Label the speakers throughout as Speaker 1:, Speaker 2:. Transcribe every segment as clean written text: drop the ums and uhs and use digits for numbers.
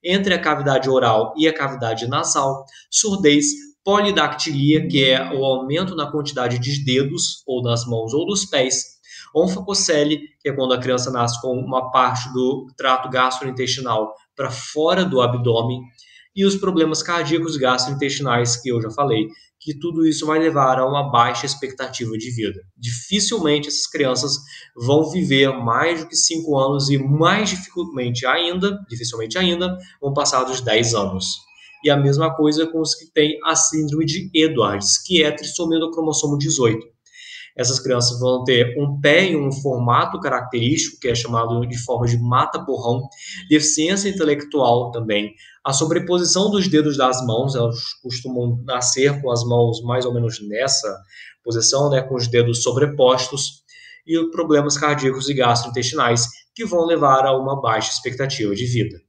Speaker 1: entre a cavidade oral e a cavidade nasal, surdez, polidactilia, que é o aumento na quantidade de dedos, ou das mãos ou dos pés, onfococele, que é quando a criança nasce com uma parte do trato gastrointestinal para fora do abdômen, e os problemas cardíacos gastrointestinais, que eu já falei, que tudo isso vai levar a uma baixa expectativa de vida. Dificilmente essas crianças vão viver mais do que 5 anos e mais dificilmente ainda, vão passar dos 10 anos. E a mesma coisa com os que têm a síndrome de Edwards, que é trissomia do cromossomo 18. Essas crianças vão ter um pé em um formato característico, que é chamado de forma de mata-borrão, deficiência intelectual também, a sobreposição dos dedos das mãos, elas costumam nascer com as mãos mais ou menos nessa posição, né, com os dedos sobrepostos, e problemas cardíacos e gastrointestinais, que vão levar a uma baixa expectativa de vida.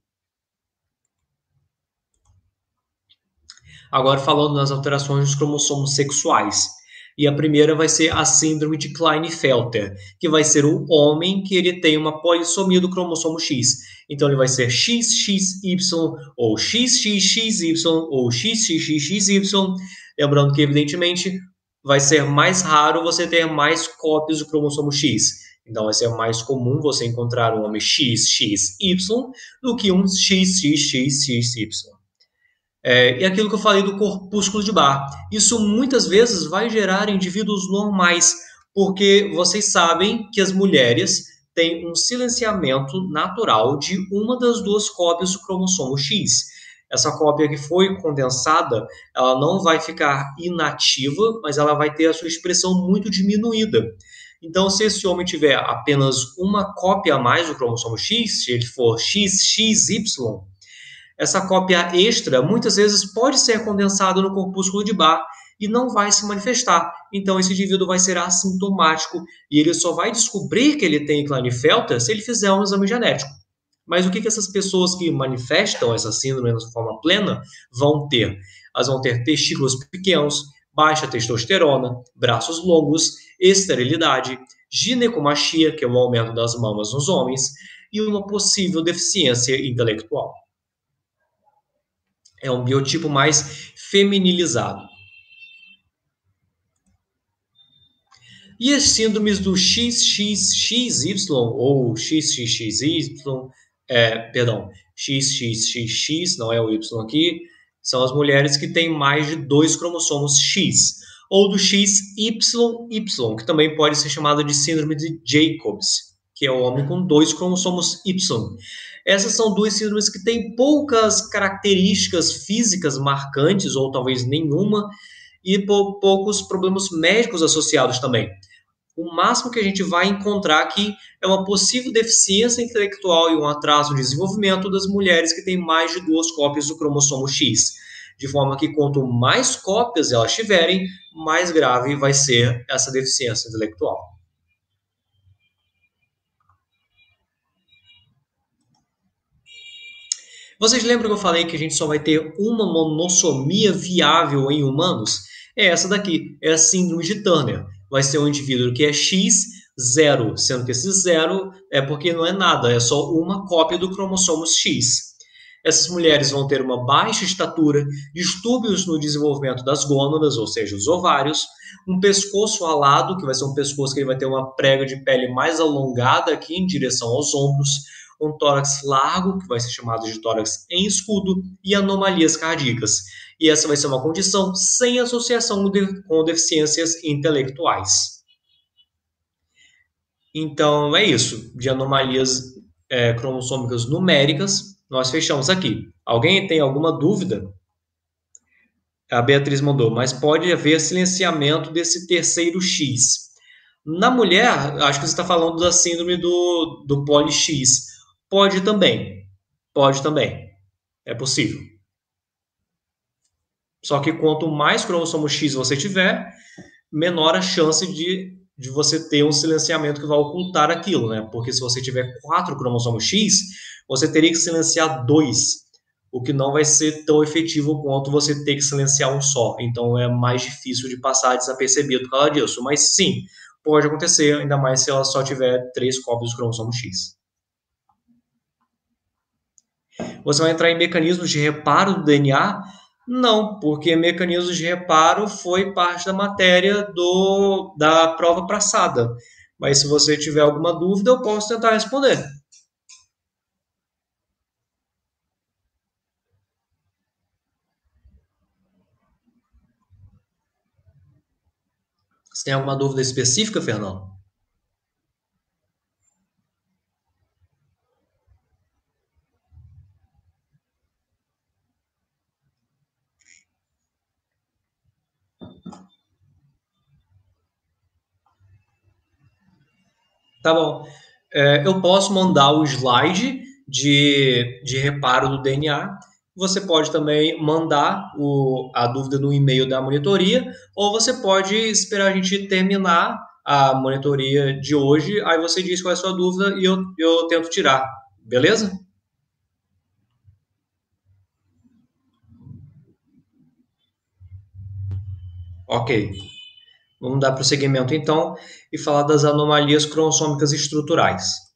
Speaker 1: Agora falando nas alterações dos cromossomos sexuais. E a primeira vai ser a síndrome de Klinefelter, que vai ser o homem que ele tem uma polissomia do cromossomo X. Então ele vai ser XXY, ou XXXY, ou XXXY. Lembrando que, evidentemente, vai ser mais raro você ter mais cópias do cromossomo X. Então vai ser mais comum você encontrar um homem XXY do que um XXXXY. E aquilo que eu falei do corpúsculo de Barr. Isso muitas vezes vai gerar indivíduos normais, porque vocês sabem que as mulheres têm um silenciamento natural de uma das duas cópias do cromossomo X. Essa cópia que foi condensada, ela não vai ficar inativa, mas ela vai ter a sua expressão muito diminuída. Então, se esse homem tiver apenas uma cópia a mais do cromossomo X, se ele for XXY, essa cópia extra muitas vezes pode ser condensada no corpúsculo de Barr e não vai se manifestar. Então, esse indivíduo vai ser assintomático e ele só vai descobrir que ele tem Klinefelter se ele fizer um exame genético. Mas o que essas pessoas que manifestam essa síndrome de forma plena vão ter? Elas vão ter testículos pequenos, baixa testosterona, braços longos, esterilidade, ginecomastia, que é o aumento das mamas nos homens, e uma possível deficiência intelectual. É um biotipo mais feminilizado. E as síndromes do XXXY ou XXXY, XXXX, não é o Y aqui, são as mulheres que têm mais de 2 cromossomos X, ou do XYY, que também pode ser chamado de síndrome de Jacobs, que é o homem com 2 cromossomos Y. Essas são duas síndromes que têm poucas características físicas marcantes, ou talvez nenhuma, e poucos problemas médicos associados também. O máximo que a gente vai encontrar aqui é uma possível deficiência intelectual e um atraso no desenvolvimento das mulheres que têm mais de 2 cópias do cromossomo X. De forma que quanto mais cópias elas tiverem, mais grave vai ser essa deficiência intelectual. Vocês lembram que eu falei que a gente só vai ter uma monossomia viável em humanos? É essa daqui, é a síndrome de Turner. Vai ser um indivíduo que é X, 0, sendo que esse 0 é porque não é nada, é só uma cópia do cromossomo X. Essas mulheres vão ter uma baixa estatura, distúrbios no desenvolvimento das gônadas, ou seja, os ovários, um pescoço alado, que vai ser um pescoço que ele vai ter uma prega de pele mais alongada aqui em direção aos ombros, um tórax largo, que vai ser chamado de tórax em escudo, e anomalias cardíacas. E essa vai ser uma condição sem associação com deficiências intelectuais. Então, é isso. De anomalias cromossômicas numéricas, nós fechamos aqui. Alguém tem alguma dúvida? A Beatriz mandou, mas pode haver silenciamento desse terceiro X. Na mulher, acho que você está falando da síndrome do poli-X. Pode também. Pode também. É possível. Só que quanto mais cromossomo X você tiver, menor a chance de você ter um silenciamento que vai ocultar aquilo, né? Porque se você tiver 4 cromossomos X, você teria que silenciar 2, o que não vai ser tão efetivo quanto você ter que silenciar um só. Então é mais difícil de passar desapercebido por causa disso. Mas sim, pode acontecer, ainda mais se ela só tiver 3 cópias do cromossomo X. Você vai entrar em mecanismos de reparo do DNA? Não, porque mecanismos de reparo foi parte da matéria da prova passada. Mas se você tiver alguma dúvida, eu posso tentar responder. Você tem alguma dúvida específica, Fernando? Tá bom. Eu posso mandar o slide de reparo do DNA. Você pode também mandar a dúvida no e-mail da monitoria, ou você pode esperar a gente terminar a monitoria de hoje, aí você diz qual é a sua dúvida e eu tento tirar. Beleza? Ok. Vamos dar prosseguimento então e falar das anomalias cromossômicas estruturais.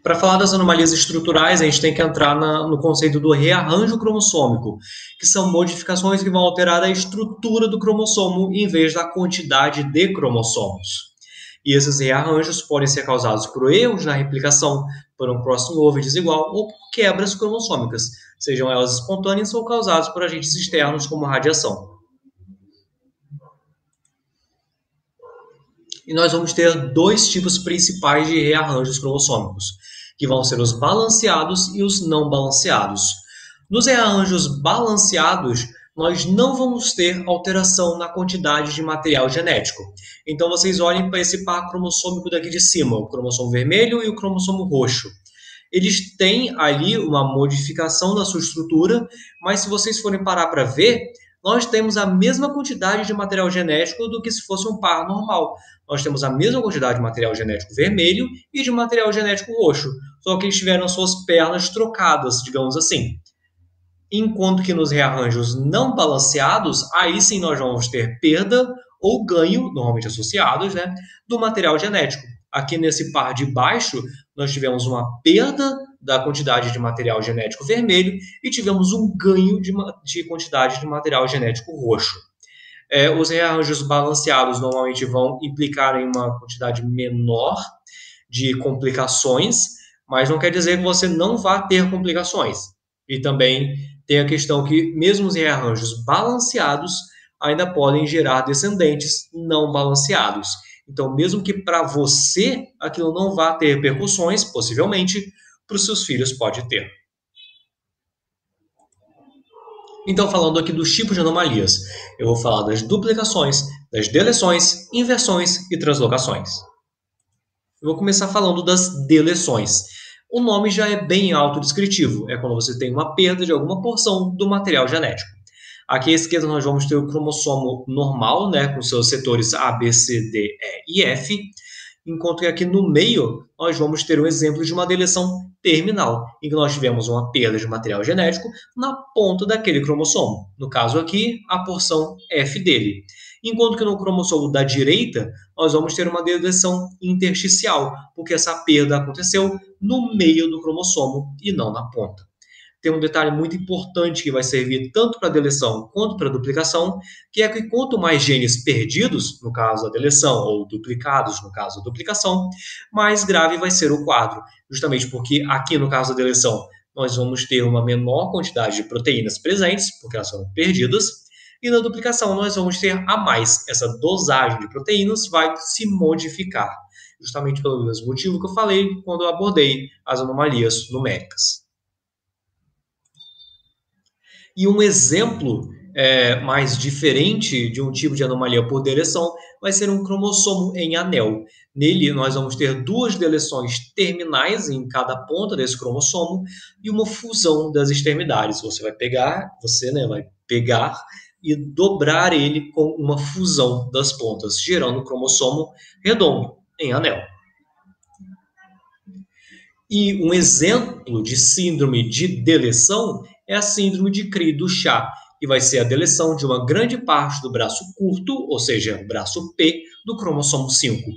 Speaker 1: Para falar das anomalias estruturais, a gente tem que entrar no conceito do rearranjo cromossômico, que são modificações que vão alterar a estrutura do cromossomo em vez da quantidade de cromossomos. E esses rearranjos podem ser causados por erros na replicação, por um crossover desigual ou por quebras cromossômicas, sejam elas espontâneas ou causadas por agentes externos como radiação. E nós vamos ter dois tipos principais de rearranjos cromossômicos, que vão ser os balanceados e os não balanceados. Nos rearranjos balanceados, nós não vamos ter alteração na quantidade de material genético. Então vocês olhem para esse par cromossômico daqui de cima, o cromossomo vermelho e o cromossomo roxo. Eles têm ali uma modificação da sua estrutura, mas se vocês forem parar para ver, nós temos a mesma quantidade de material genético do que se fosse um par normal. Nós temos a mesma quantidade de material genético vermelho e de material genético roxo, só que eles tiveram suas pernas trocadas, digamos assim. Enquanto que nos rearranjos não balanceados, aí sim nós vamos ter perda ou ganho, normalmente associados, né, do material genético. Aqui nesse par de baixo, nós tivemos uma perda da quantidade de material genético vermelho e tivemos um ganho de quantidade de material genético roxo. Os rearranjos balanceados normalmente vão implicar em uma quantidade menor de complicações, mas não quer dizer que você não vá ter complicações. E também tem a questão que, mesmo os rearranjos balanceados, ainda podem gerar descendentes não balanceados. Então, mesmo que para você aquilo não vá ter repercussões, possivelmente, para os seus filhos pode ter. Então, falando aqui dos tipos de anomalias, eu vou falar das duplicações, das deleções, inversões e translocações. Eu vou começar falando das deleções. O nome já é bem autodescritivo, é quando você tem uma perda de alguma porção do material genético. Aqui à esquerda nós vamos ter o cromossomo normal, né, com seus setores A, B, C, D, E e F, enquanto que aqui no meio nós vamos ter um exemplo de uma deleção terminal, em que nós tivemos uma perda de material genético na ponta daquele cromossomo, no caso aqui, a porção F dele. Enquanto que no cromossomo da direita, nós vamos ter uma deleção intersticial, porque essa perda aconteceu no meio do cromossomo e não na ponta. Tem um detalhe muito importante que vai servir tanto para a deleção quanto para a duplicação, que é que quanto mais genes perdidos, no caso da deleção, ou duplicados, no caso da duplicação, mais grave vai ser o quadro. Justamente porque aqui, no caso da deleção, nós vamos ter uma menor quantidade de proteínas presentes, porque elas foram perdidas, e na duplicação nós vamos ter a mais. Essa dosagem de proteínas vai se modificar, justamente pelo mesmo motivo que eu falei quando eu abordei as anomalias numéricas. E um exemplo mais diferente de um tipo de anomalia por deleção vai ser um cromossomo em anel. Nele, nós vamos ter duas deleções terminais em cada ponta desse cromossomo e uma fusão das extremidades. Você vai pegar e dobrar ele com uma fusão das pontas, gerando um cromossomo redondo em anel. E um exemplo de síndrome de deleção é a síndrome de Cri-du-Chat, que vai ser a deleção de uma grande parte do braço curto, ou seja, o braço P, do cromossomo 5.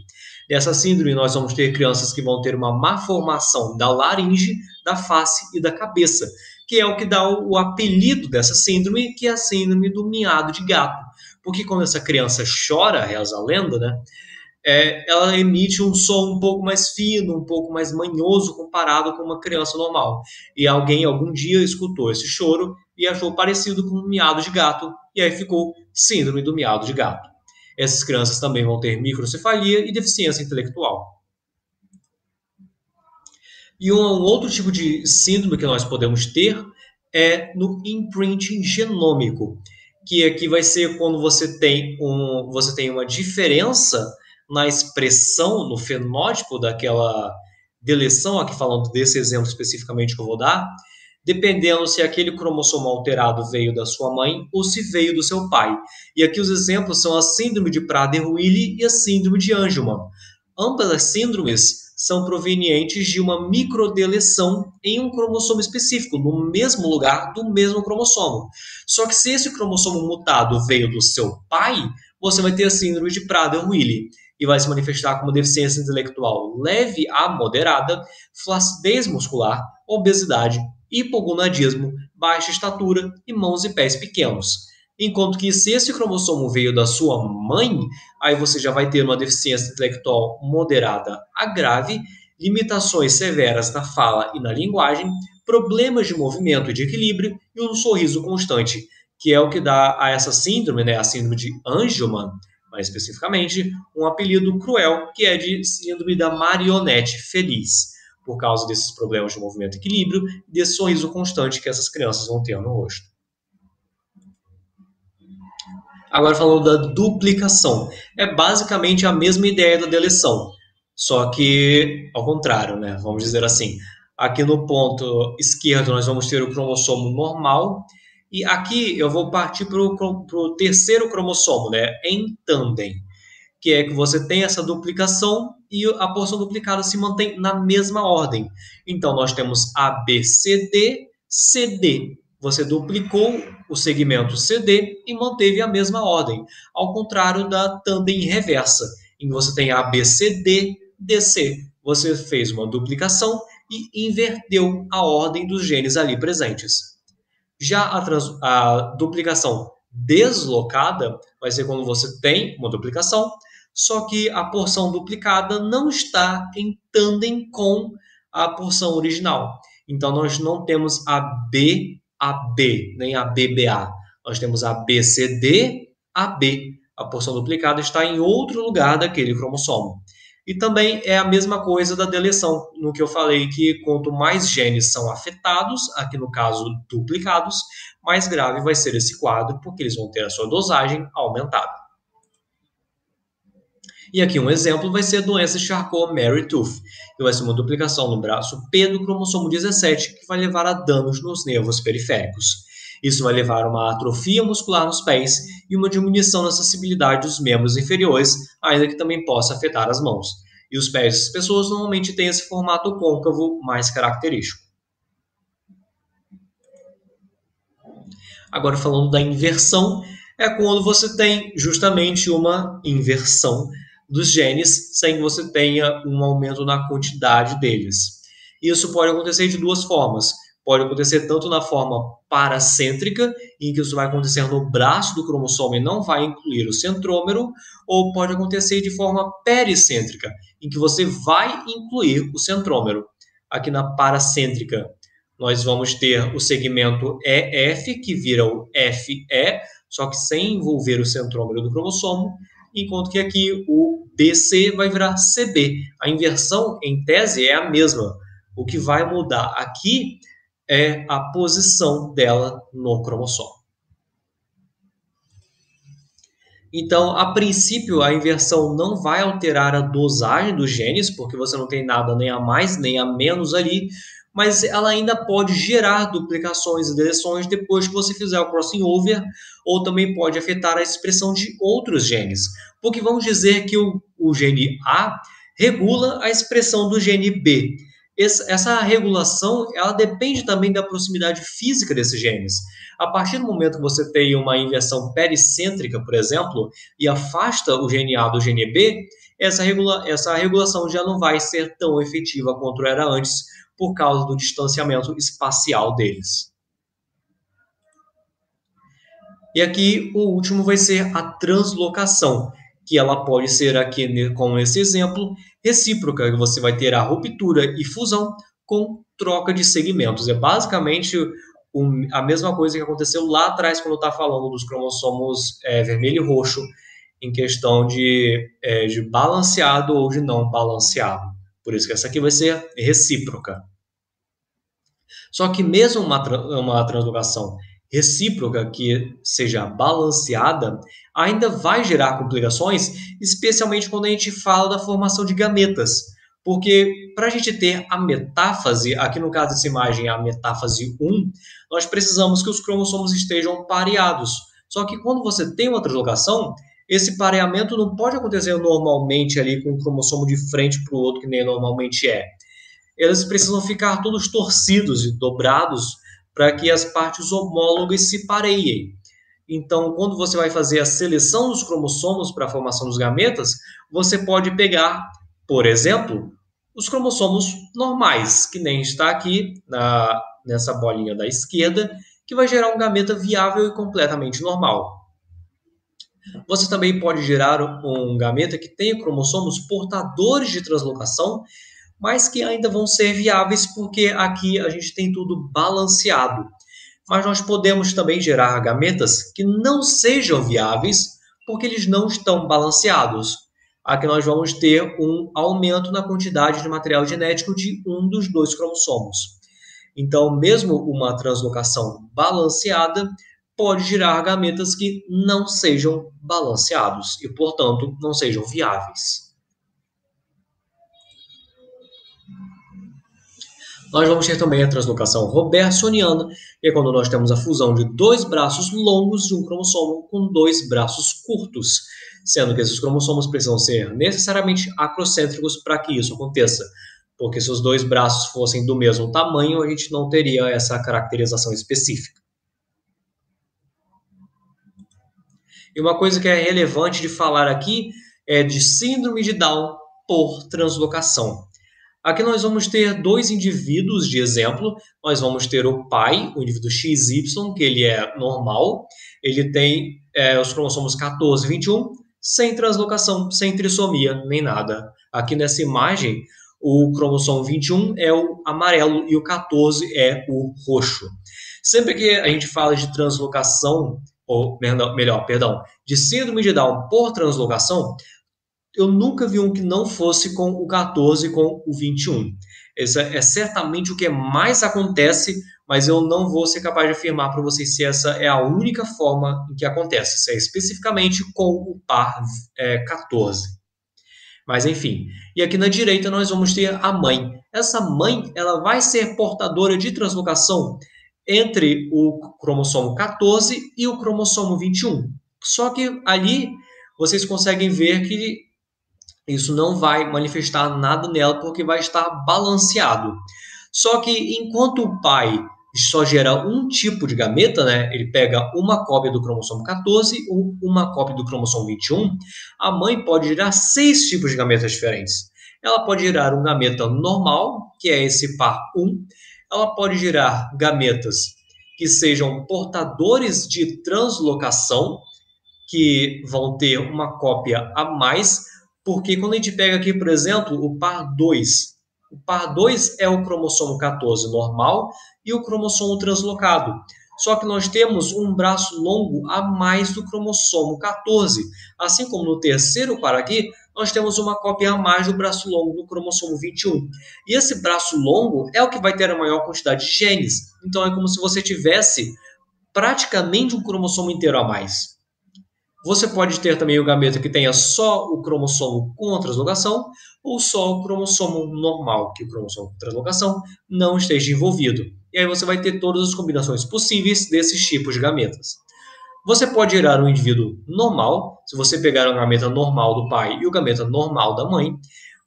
Speaker 1: Nessa síndrome, nós vamos ter crianças que vão ter uma má formação da laringe, da face e da cabeça, que é o que dá o apelido dessa síndrome, que é a síndrome do miado de gato. Porque quando essa criança chora, reza a lenda, né? Ela emite um som um pouco mais fino, um pouco mais manhoso comparado com uma criança normal. E alguém algum dia escutou esse choro e achou parecido com um miado de gato, e aí ficou síndrome do miado de gato. Essas crianças também vão ter microcefalia e deficiência intelectual. E um outro tipo de síndrome que nós podemos ter é no imprinting genômico, que aqui vai ser quando você tem uma diferença na expressão, no fenótipo daquela deleção, aqui falando desse exemplo especificamente que eu vou dar, dependendo se aquele cromossomo alterado veio da sua mãe ou se veio do seu pai. E aqui os exemplos são a síndrome de Prader-Willi e a síndrome de Angelman. Ambas as síndromes são provenientes de uma microdeleção em um cromossomo específico, no mesmo lugar do mesmo cromossomo. Só que se esse cromossomo mutado veio do seu pai, você vai ter a síndrome de Prader-Willi e vai se manifestar como deficiência intelectual leve a moderada, flacidez muscular, obesidade, hipogonadismo, baixa estatura e mãos e pés pequenos. Enquanto que se esse cromossomo veio da sua mãe, aí você já vai ter uma deficiência intelectual moderada a grave, limitações severas na fala e na linguagem, problemas de movimento e de equilíbrio e um sorriso constante, que é o que dá a essa síndrome, né, a síndrome de Angelman, mais especificamente, um apelido cruel, que é de síndrome da marionete feliz, por causa desses problemas de movimento e equilíbrio e desse sorriso constante que essas crianças vão ter no rosto. Agora falando da duplicação, é basicamente a mesma ideia da deleção, só que ao contrário, né? Vamos dizer assim. Aqui no ponto esquerdo nós vamos ter o cromossomo normal e aqui eu vou partir para o terceiro cromossomo, né? Em tandem, que é que você tem essa duplicação e a porção duplicada se mantém na mesma ordem. Então nós temos ABCD, CD. Você duplicou o segmento CD e manteve a mesma ordem, ao contrário da tandem reversa, em que você tem ABCD, DC. Você fez uma duplicação e inverteu a ordem dos genes ali presentes. Já a duplicação deslocada vai ser quando você tem uma duplicação, só que a porção duplicada não está em tandem com a porção original. Então, nós não temos a BAB, nem a BBA. Nós temos a BCD, AB. A porção duplicada está em outro lugar daquele cromossomo. E também é a mesma coisa da deleção, no que eu falei que quanto mais genes são afetados, aqui no caso duplicados, mais grave vai ser esse quadro, porque eles vão ter a sua dosagem aumentada. E aqui um exemplo vai ser a doença Charcot-Marie-Tooth, que vai ser uma duplicação no braço P do cromossomo 17, que vai levar a danos nos nervos periféricos. Isso vai levar a uma atrofia muscular nos pés e uma diminuição na sensibilidade dos membros inferiores, ainda que também possa afetar as mãos. E os pés das pessoas normalmente têm esse formato côncavo mais característico. Agora falando da inversão, é quando você tem justamente uma inversão dos genes sem que você tenha um aumento na quantidade deles. Isso pode acontecer de duas formas. Pode acontecer tanto na forma paracêntrica, em que isso vai acontecer no braço do cromossomo e não vai incluir o centrômero, ou pode acontecer de forma pericêntrica, em que você vai incluir o centrômero. Aqui na paracêntrica, nós vamos ter o segmento EF, que vira o FE, só que sem envolver o centrômero do cromossomo, enquanto que aqui o BC vai virar CB. A inversão, em tese, é a mesma. O que vai mudar aqui é a posição dela no cromossomo. Então, a princípio, a inversão não vai alterar a dosagem dos genes, porque você não tem nada nem a mais nem a menos ali, mas ela ainda pode gerar duplicações e deleções depois que você fizer o crossing over, ou também pode afetar a expressão de outros genes. Porque vamos dizer que o gene A regula a expressão do gene B. Essa regulação ela depende também da proximidade física desses genes. A partir do momento que você tem uma inversão pericêntrica, por exemplo, e afasta o gene A do gene B, essa regulação já não vai ser tão efetiva quanto era antes, por causa do distanciamento espacial deles. E aqui o último vai ser a translocação, que ela pode ser aqui, como esse exemplo, recíproca, que você vai ter a ruptura e fusão com troca de segmentos. É basicamente a mesma coisa que aconteceu lá atrás, quando eu estava falando dos cromossomos vermelho e roxo, em questão de balanceado ou de não balanceado. Por isso que essa aqui vai ser recíproca. Só que mesmo uma translocação recíproca que seja balanceada, ainda vai gerar complicações, especialmente quando a gente fala da formação de gametas. Porque para a gente ter a metáfase, aqui no caso dessa imagem, a metáfase 1, nós precisamos que os cromossomos estejam pareados. Só que quando você tem uma translocação, esse pareamento não pode acontecer normalmente ali com o cromossomo de frente para o outro, que nem normalmente é. Eles precisam ficar todos torcidos e dobrados para que as partes homólogas se pareiem. Então, quando você vai fazer a seleção dos cromossomos para a formação dos gametas, você pode pegar, por exemplo, os cromossomos normais, que nem está aqui nessa bolinha da esquerda, que vai gerar um gameta viável e completamente normal. Você também pode gerar um gameta que tenha cromossomos portadores de translocação, mas que ainda vão ser viáveis porque aqui a gente tem tudo balanceado. Mas nós podemos também gerar gametas que não sejam viáveis porque eles não estão balanceados. Aqui nós vamos ter um aumento na quantidade de material genético de um dos dois cromossomos. Então, mesmo uma translocação balanceada pode gerar gametas que não sejam balanceados e, portanto, não sejam viáveis. Nós vamos ter também a translocação robertsoniana, que é quando nós temos a fusão de dois braços longos de um cromossomo com dois braços curtos, sendo que esses cromossomos precisam ser necessariamente acrocêntricos para que isso aconteça, porque se os dois braços fossem do mesmo tamanho, a gente não teria essa caracterização específica. E uma coisa que é relevante de falar aqui é de síndrome de Down por translocação. Aqui nós vamos ter dois indivíduos de exemplo. Nós vamos ter o pai, o indivíduo XY, que ele é normal. Ele tem os cromossomos 14 e 21, sem translocação, sem trissomia, nem nada. Aqui nessa imagem, o cromossomo 21 é o amarelo e o 14 é o roxo. Sempre que a gente fala de translocação, ou melhor, de síndrome de Down por translocação, eu nunca vi um que não fosse com o 14 e com o 21. Esse é certamente o que mais acontece, mas eu não vou ser capaz de afirmar para vocês se essa é a única forma em que acontece. Isso é especificamente com o par 14. Mas enfim, e aqui na direita nós vamos ter a mãe. Essa mãe ela vai ser portadora de translocação entre o cromossomo 14 e o cromossomo 21. Só que ali vocês conseguem ver que isso não vai manifestar nada nela porque vai estar balanceado. Só que enquanto o pai só gera um tipo de gameta, né? Ele pega uma cópia do cromossomo 14 ou uma cópia do cromossomo 21, a mãe pode gerar 6 tipos de gametas diferentes. Ela pode gerar um gameta normal, que é esse par 1. Ela pode gerar gametas que sejam portadores de translocação, que vão ter uma cópia a mais, porque quando a gente pega aqui, por exemplo, o par 2, o par 2 é o cromossomo 14 normal e o cromossomo translocado. Só que nós temos um braço longo a mais do cromossomo 14. Assim como no terceiro par aqui, nós temos uma cópia a mais do braço longo do cromossomo 21. E esse braço longo é o que vai ter a maior quantidade de genes. Então é como se você tivesse praticamente um cromossomo inteiro a mais. Você pode ter também o gameta que tenha só o cromossomo com translocação ou só o cromossomo normal, que o cromossomo com translocação não esteja envolvido. E aí você vai ter todas as combinações possíveis desses tipos de gametas. Você pode gerar um indivíduo normal, se você pegar o gameta normal do pai e o gameta normal da mãe.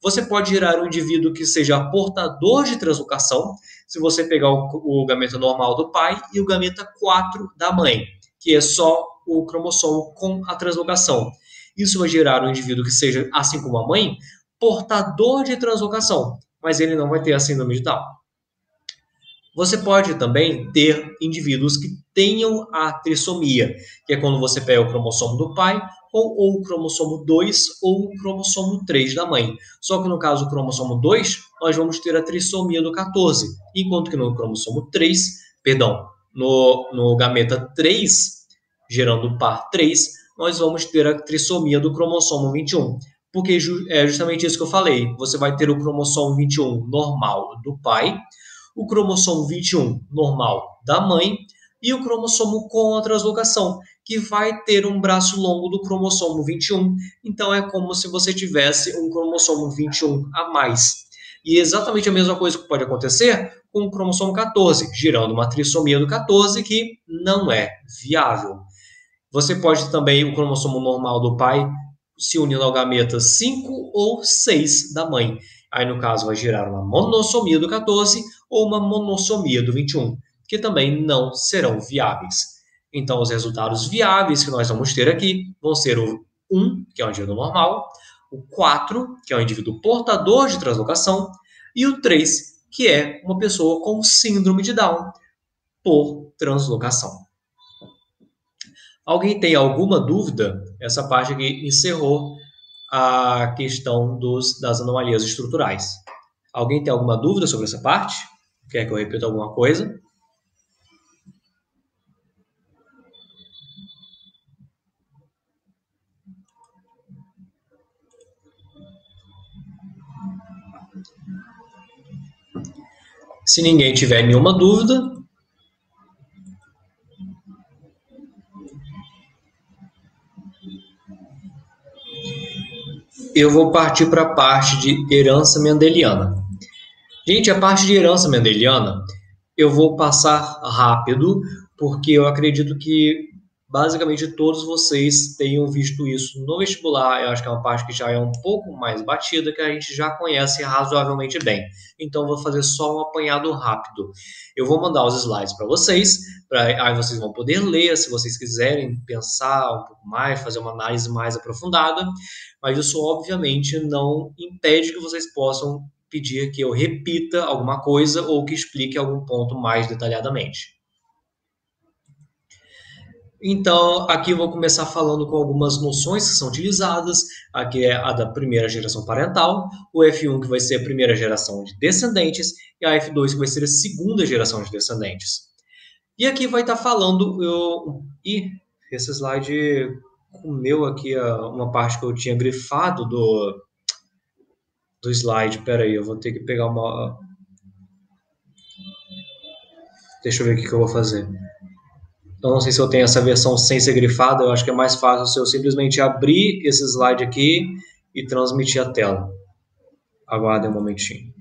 Speaker 1: Você pode gerar um indivíduo que seja portador de translocação, se você pegar o gameta normal do pai e o gameta 4 da mãe, que é só o cromossomo com a translocação. Isso vai gerar um indivíduo que seja, assim como a mãe, portador de translocação, mas ele não vai ter a síndrome de Down. Você pode também ter indivíduos que tenham a trissomia, que é quando você pega o cromossomo do pai, ou o cromossomo 2 ou o cromossomo 3 da mãe. Só que no caso do cromossomo 2, nós vamos ter a trissomia do 14, enquanto que no cromossomo 3, perdão, no gameta 3, gerando o par 3, nós vamos ter a trissomia do cromossomo 21. Porque é justamente isso que eu falei. Você vai ter o cromossomo 21 normal do pai, o cromossomo 21 normal da mãe e o cromossomo com a translocação, que vai ter um braço longo do cromossomo 21. Então é como se você tivesse um cromossomo 21 a mais. E exatamente a mesma coisa que pode acontecer com o cromossomo 14, gerando uma trissomia do 14 que não é viável. Você pode também, o cromossomo normal do pai se unindo ao gameta 5 ou 6 da mãe. Aí, no caso, vai gerar uma monossomia do 14 ou uma monossomia do 21, que também não serão viáveis. Então, os resultados viáveis que nós vamos ter aqui vão ser o 1, que é um indivíduo normal, o 4, que é um indivíduo portador de translocação, e o 3, que é uma pessoa com síndrome de Down por translocação. Alguém tem alguma dúvida? Essa parte aqui encerrou a questão das anomalias estruturais. Alguém tem alguma dúvida sobre essa parte? Quer que eu repita alguma coisa? Se ninguém tiver nenhuma dúvida, eu vou partir para a parte de herança mendeliana. Gente, a parte de herança mendeliana eu vou passar rápido, porque eu acredito que basicamente todos vocês tenham visto isso no vestibular. Eu acho que é uma parte que já é um pouco mais batida, que a gente já conhece razoavelmente bem. Então, vou fazer só um apanhado rápido. Eu vou mandar os slides para vocês, aí vocês vão poder ler, se vocês quiserem pensar um pouco mais, fazer uma análise mais aprofundada. Mas isso, obviamente, não impede que vocês possam pedir que eu repita alguma coisa ou que explique algum ponto mais detalhadamente. Então, aqui eu vou começar falando com algumas noções que são utilizadas. Aqui é a da primeira geração parental, o F1 que vai ser a primeira geração de descendentes e a F2 que vai ser a segunda geração de descendentes. E aqui vai estar falando... esse slide comeu aqui uma parte que eu tinha grifado do slide. Espera aí, eu vou ter que pegar uma... Deixa eu ver o que eu vou fazer. Eu não sei se eu tenho essa versão sem ser grifada, eu acho que é mais fácil se eu simplesmente abrir esse slide aqui e transmitir a tela. Aguardem um momentinho.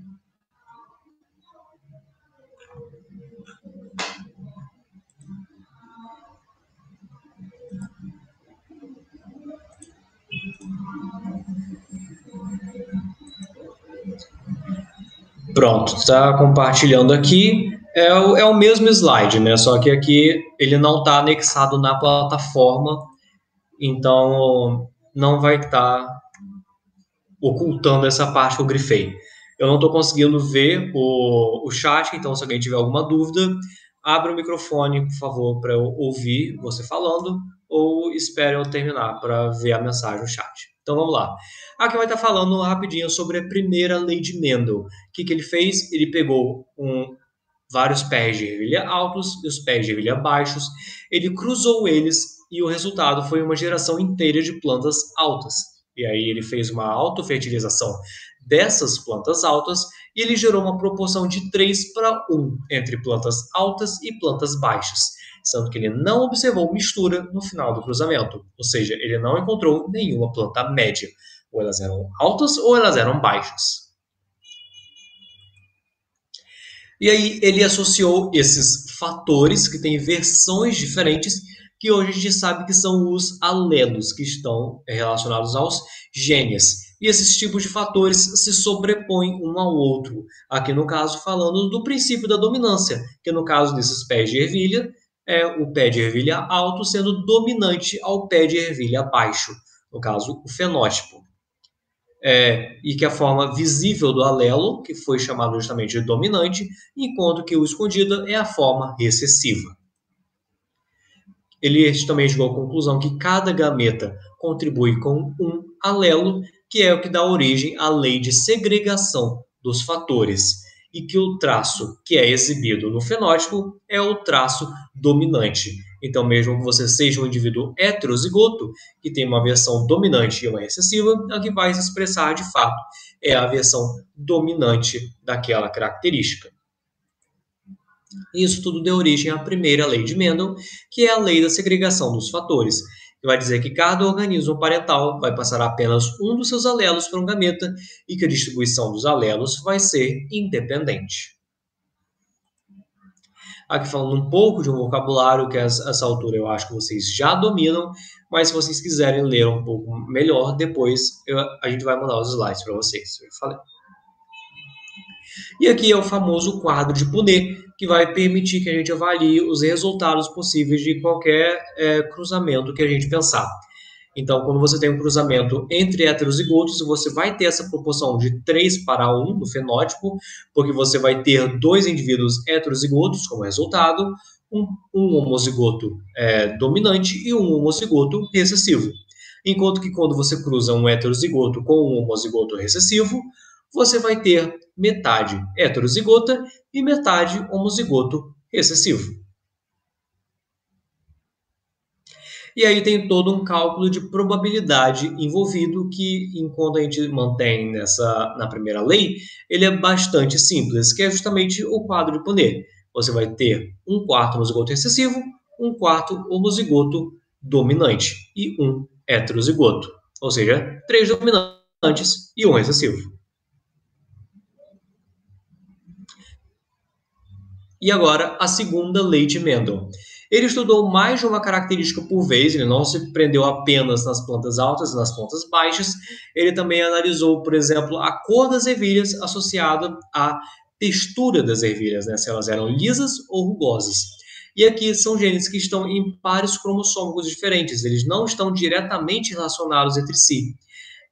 Speaker 1: Pronto, está compartilhando aqui. É o mesmo slide, né? Só que aqui ele não está anexado na plataforma, então não vai estar ocultando essa parte que eu grifei. Eu não estou conseguindo ver o chat, então se alguém tiver alguma dúvida, abra o microfone, por favor, para eu ouvir você falando, ou espere eu terminar para ver a mensagem no chat. Então vamos lá. Aqui vai estar falando rapidinho sobre a primeira lei de Mendel. O que ele fez? Ele pegou vários pés de ervilha altos e os pés de ervilha baixos, ele cruzou eles e o resultado foi uma geração inteira de plantas altas. E aí ele fez uma autofertilização dessas plantas altas e ele gerou uma proporção de 3:1 entre plantas altas e plantas baixas, sendo que ele não observou mistura no final do cruzamento, ou seja, ele não encontrou nenhuma planta média. Ou elas eram altas ou elas eram baixas. E aí ele associou esses fatores que têm versões diferentes, que hoje a gente sabe que são os alelos, que estão relacionados aos genes. E esses tipos de fatores se sobrepõem um ao outro. Aqui no caso falando do princípio da dominância, que no caso desses pés de ervilha, é o pé de ervilha alto sendo dominante ao pé de ervilha baixo. no caso, o fenótipo. E que a forma visível do alelo, que foi chamado justamente de dominante, enquanto que o escondido é a forma recessiva. Ele também chegou à conclusão que cada gameta contribui com um alelo, que é o que dá origem à lei de segregação dos fatores, e que o traço que é exibido no fenótipo é o traço dominante. Então, mesmo que você seja um indivíduo heterozigoto, que tem uma versão dominante e uma recessiva, a que vai se expressar de fato é a versão dominante daquela característica. Isso tudo deu origem à primeira lei de Mendel, que é a lei da segregação dos fatores, que vai dizer que cada organismo parental vai passar apenas um dos seus alelos para um gameta e que a distribuição dos alelos vai ser independente. Aqui falando um pouco de um vocabulário que a essa altura eu acho que vocês já dominam, mas se vocês quiserem ler um pouco melhor, depois a gente vai mandar os slides para vocês. Eu falei. E aqui é o famoso quadro de Punnett, que vai permitir que a gente avalie os resultados possíveis de qualquer cruzamento que a gente pensar. Então, quando você tem um cruzamento entre heterozigotos, você vai ter essa proporção de 3:1 no fenótipo, porque você vai ter 2 indivíduos heterozigotos como resultado, um homozigoto dominante e um homozigoto recessivo. Enquanto que quando você cruza um heterozigoto com um homozigoto recessivo, você vai ter metade heterozigota e metade homozigoto recessivo. E aí tem todo um cálculo de probabilidade envolvido que, enquanto a gente mantém na primeira lei, ele é bastante simples, que é justamente o quadro de Punnett. Você vai ter 1/4 homozigoto recessivo, 1/4 homozigoto dominante e um heterozigoto. Ou seja, 3 dominantes e um recessivo. E agora, a segunda lei de Mendel. Ele estudou mais de uma característica por vez, ele não se prendeu apenas nas plantas altas e nas plantas baixas, ele também analisou, por exemplo, a cor das ervilhas associada à textura das ervilhas, né? Se elas eram lisas ou rugosas. E aqui são genes que estão em pares cromossômicos diferentes, eles não estão diretamente relacionados entre si.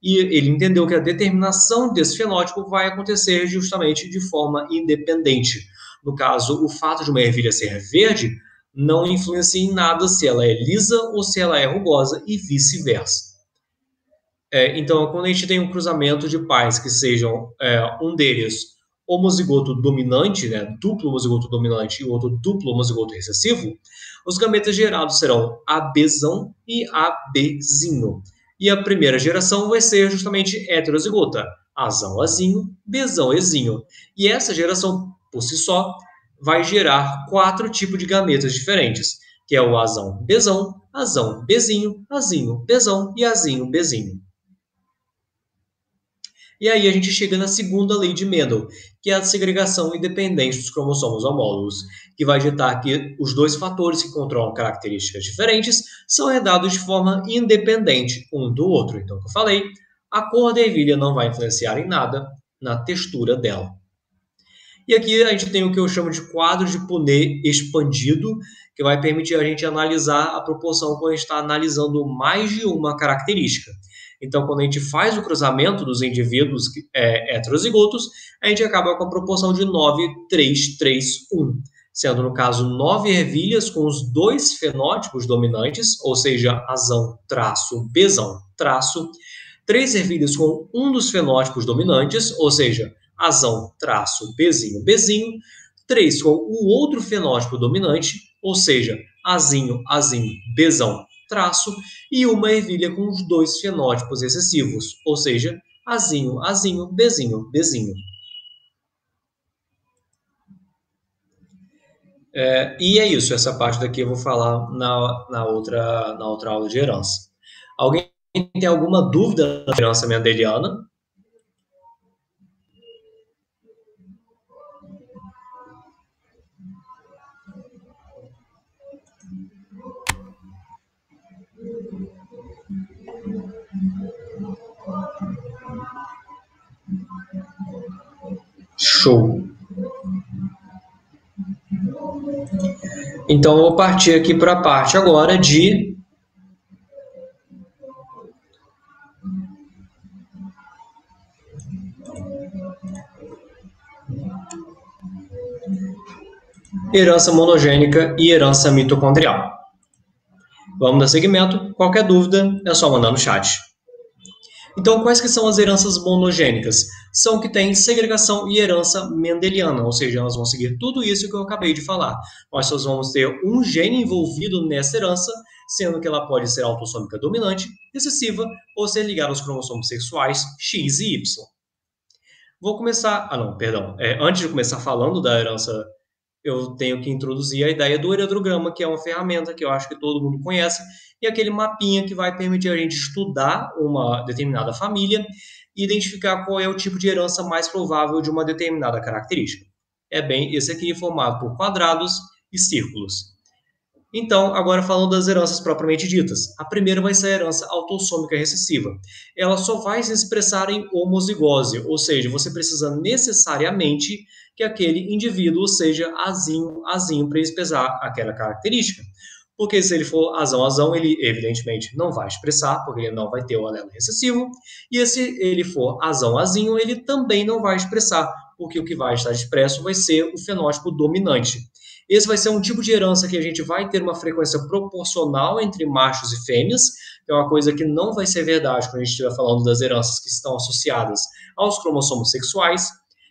Speaker 1: E ele entendeu que a determinação desse fenótipo vai acontecer justamente de forma independente. No caso, o fato de uma ervilha ser verde não influencia em nada se ela é lisa ou se ela é rugosa e vice-versa. Então, quando a gente tem um cruzamento de pais que sejam um deles homozigoto dominante, né, duplo homozigoto dominante e o outro duplo homozigoto recessivo, os gametas gerados serão ABzão e ABzinho. E a primeira geração vai ser justamente heterozigota, Azão, Azinho, Bzão, Ezinho. E essa geração, por si só, vai gerar 4 tipos de gametas diferentes, que é o Azão, Bzão, Azão, Bzinho, Azinho, Bzão e Azinho, Bzinho. E aí a gente chega na segunda lei de Mendel, que é a segregação independente dos cromossomos homólogos, que vai ditar que os dois fatores que controlam características diferentes são herdados de forma independente um do outro. Então, como eu falei, a cor da ervilha não vai influenciar em nada na textura dela. E aqui a gente tem o que eu chamo de quadro de Punnett expandido, que vai permitir a gente analisar a proporção quando a gente está analisando mais de uma característica. Então, quando a gente faz o cruzamento dos indivíduos heterozigotos, a gente acaba com a proporção de 9:3:3:1, sendo, no caso, 9 ervilhas com os 2 fenótipos dominantes, ou seja, Azão, traço, Bzão, traço, 3 ervilhas com um dos fenótipos dominantes, ou seja, Azão, traço, Bzinho, Bzinho, 3 com o outro fenótipo dominante, ou seja, Azinho, Azinho, Bzão, traço, e uma ervilha com os 2 fenótipos recessivos, ou seja, Azinho, Azinho, Bzinho, Bzinho. E é isso, essa parte daqui eu vou falar na outra aula de herança. Alguém tem alguma dúvida da herança mendeliana? Show! Então, eu vou partir aqui para a parte agora de herança monogênica e herança mitocondrial. Vamos dar seguimento. Qualquer dúvida é só mandar no chat. Então, quais que são as heranças monogênicas? São que têm segregação e herança mendeliana, ou seja, elas vão seguir tudo isso que eu acabei de falar. Nós só vamos ter um gene envolvido nessa herança, sendo que ela pode ser autossômica dominante, recessiva ou ser ligada aos cromossomos sexuais X e Y. Vou começar. Ah, não, perdão. Antes de começar falando da herança, eu tenho que introduzir a ideia do heredograma, que é uma ferramenta que eu acho que todo mundo conhece, e aquele mapinha que vai permitir a gente estudar uma determinada família e identificar qual é o tipo de herança mais provável de uma determinada característica. É bem esse aqui, formado por quadrados e círculos. Então, agora falando das heranças propriamente ditas. A primeira vai ser a herança autossômica recessiva. Ela só vai se expressar em homozigose, ou seja, você precisa necessariamente que aquele indivíduo seja azinho para expressar aquela característica. Porque se ele for azão, ele evidentemente não vai expressar, porque ele não vai ter o alelo recessivo. E se ele for azinho, ele também não vai expressar, porque o que vai estar expresso vai ser o fenótipo dominante. Esse vai ser um tipo de herança que a gente vai ter uma frequência proporcional entre machos e fêmeas, que é uma coisa que não vai ser verdade quando a gente estiver falando das heranças que estão associadas aos cromossomos sexuais.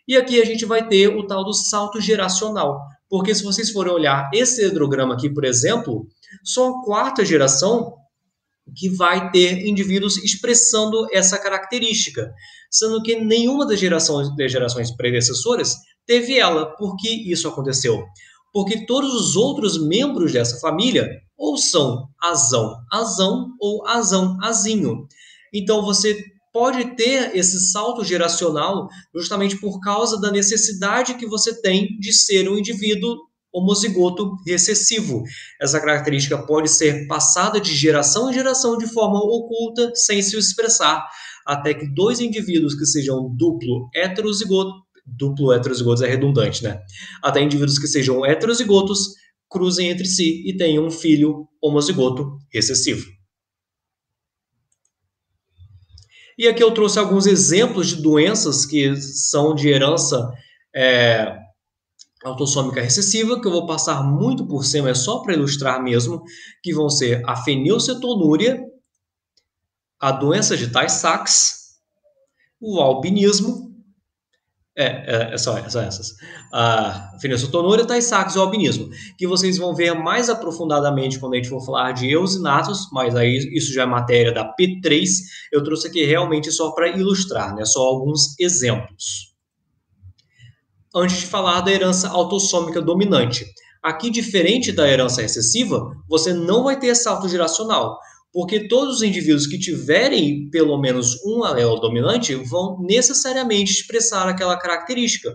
Speaker 1: E aqui a gente vai ter o tal do salto geracional, porque se vocês forem olhar esse heterograma aqui, por exemplo, só a quarta geração que vai ter indivíduos expressando essa característica, sendo que nenhuma das gerações predecessoras teve ela. Por que isso aconteceu? Porque todos os outros membros dessa família ou são azão ou azinho. Então você pode ter esse salto geracional justamente por causa da necessidade que você tem de ser um indivíduo homozigoto recessivo. Essa característica pode ser passada de geração em geração de forma oculta, sem se expressar, até que dois indivíduos que sejam duplo heterozigotos é redundante, né? Até indivíduos que sejam heterozigotos cruzem entre si e tenham um filho homozigoto recessivo. E aqui eu trouxe alguns exemplos de doenças que são de herança autossômica recessiva, que eu vou passar muito por cima, é só para ilustrar mesmo, que vão ser a fenilcetonúria, a doença de Tay-Sachs, o albinismo, só essas. A fenilcetonúria, Tay-Sachs e o albinismo, que vocês vão ver mais aprofundadamente quando a gente for falar de eosinatos, mas aí isso já é matéria da P3, eu trouxe aqui realmente só para ilustrar, né? Só alguns exemplos. Antes de falar da herança autossômica dominante. Aqui, diferente da herança recessiva, você não vai ter salto geracional, porque todos os indivíduos que tiverem pelo menos um alelo dominante vão necessariamente expressar aquela característica.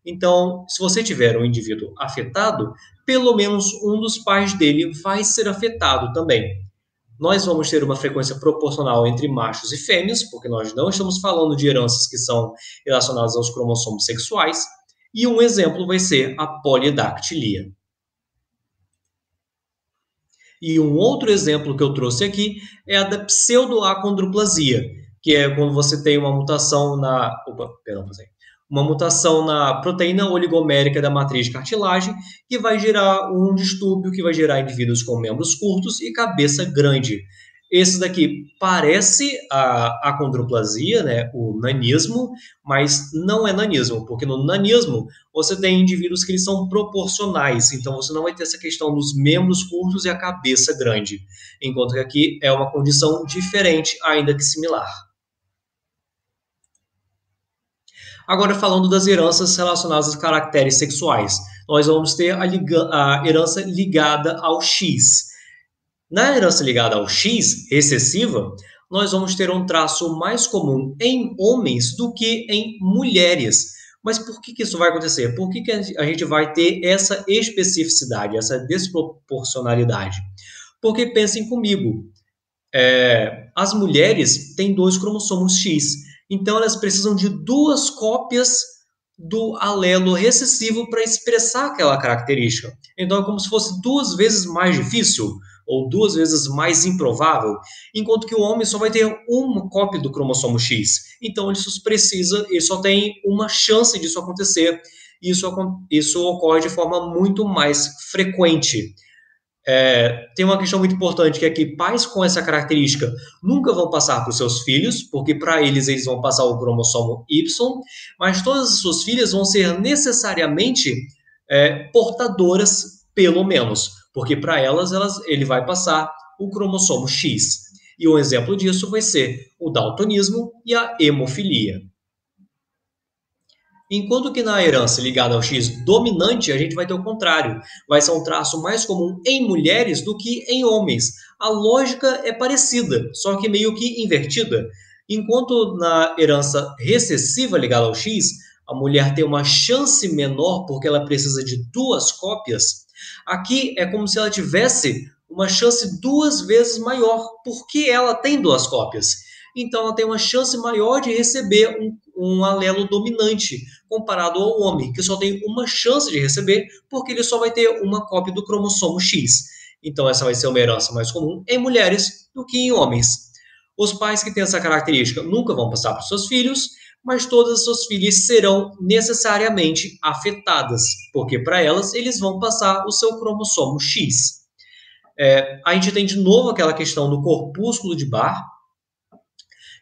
Speaker 1: Então, se você tiver um indivíduo afetado, pelo menos um dos pais dele vai ser afetado também. Nós vamos ter uma frequência proporcional entre machos e fêmeas, porque nós não estamos falando de heranças que são relacionadas aos cromossomos sexuais, e um exemplo vai ser a polidactilia. E um outro exemplo que eu trouxe aqui é a da pseudoacondroplasia, que é quando você tem uma mutação uma mutação na proteína oligomérica da matriz de cartilagem, que vai gerar um distúrbio que vai gerar indivíduos com membros curtos e cabeça grande. Esse daqui parece a acondroplasia, né, o nanismo, mas não é nanismo, porque no nanismo você tem indivíduos que eles são proporcionais, então você não vai ter essa questão dos membros curtos e a cabeça grande, enquanto que aqui é uma condição diferente, ainda que similar. Agora, falando das heranças relacionadas a caracteres sexuais, nós vamos ter a herança ligada ao X. Na herança ligada ao X, recessiva, nós vamos ter um traço mais comum em homens do que em mulheres. Mas por que isso vai acontecer? Por que a gente vai ter essa especificidade, essa desproporcionalidade? Porque pensem comigo, as mulheres têm 2 cromossomos X, então elas precisam de 2 cópias do alelo recessivo para expressar aquela característica. Então é como se fosse 2 vezes mais difícil, ou 2 vezes mais improvável, enquanto que o homem só vai ter uma cópia do cromossomo X. Então ele só tem uma chance disso acontecer. Isso ocorre de forma muito mais frequente. Tem uma questão muito importante que é que pais com essa característica nunca vão passar para os seus filhos, porque para eles vão passar o cromossomo Y, mas todas as suas filhas vão ser necessariamente portadoras, pelo menos, porque para elas ele vai passar o cromossomo X. E um exemplo disso vai ser o daltonismo e a hemofilia. Enquanto que na herança ligada ao X dominante, a gente vai ter o contrário. Vai ser um traço mais comum em mulheres do que em homens. A lógica é parecida, só que meio que invertida. Enquanto na herança recessiva ligada ao X, a mulher tem uma chance menor porque ela precisa de 2 cópias, aqui é como se ela tivesse uma chance 2 vezes maior, porque ela tem 2 cópias. Então ela tem uma chance maior de receber um alelo dominante, comparado ao homem, que só tem uma chance de receber, porque ele só vai ter uma cópia do cromossomo X. Então essa vai ser uma herança mais comum em mulheres do que em homens. Os pais que têm essa característica nunca vão passar para os seus filhos, mas todas as suas filhas serão necessariamente afetadas, porque para elas eles vão passar o seu cromossomo X. A gente tem de novo aquela questão do corpúsculo de Barr,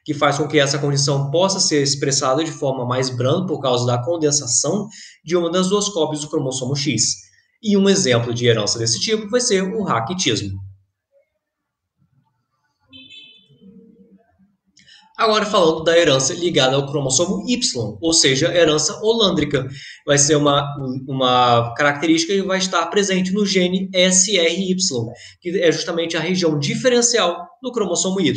Speaker 1: que faz com que essa condição possa ser expressada de forma mais branda por causa da condensação de uma das 2 cópias do cromossomo X. E um exemplo de herança desse tipo vai ser o raquitismo. Agora falando da herança ligada ao cromossomo Y, ou seja, herança holândrica. Vai ser uma característica que vai estar presente no gene SRY, que é justamente a região diferencial do cromossomo Y.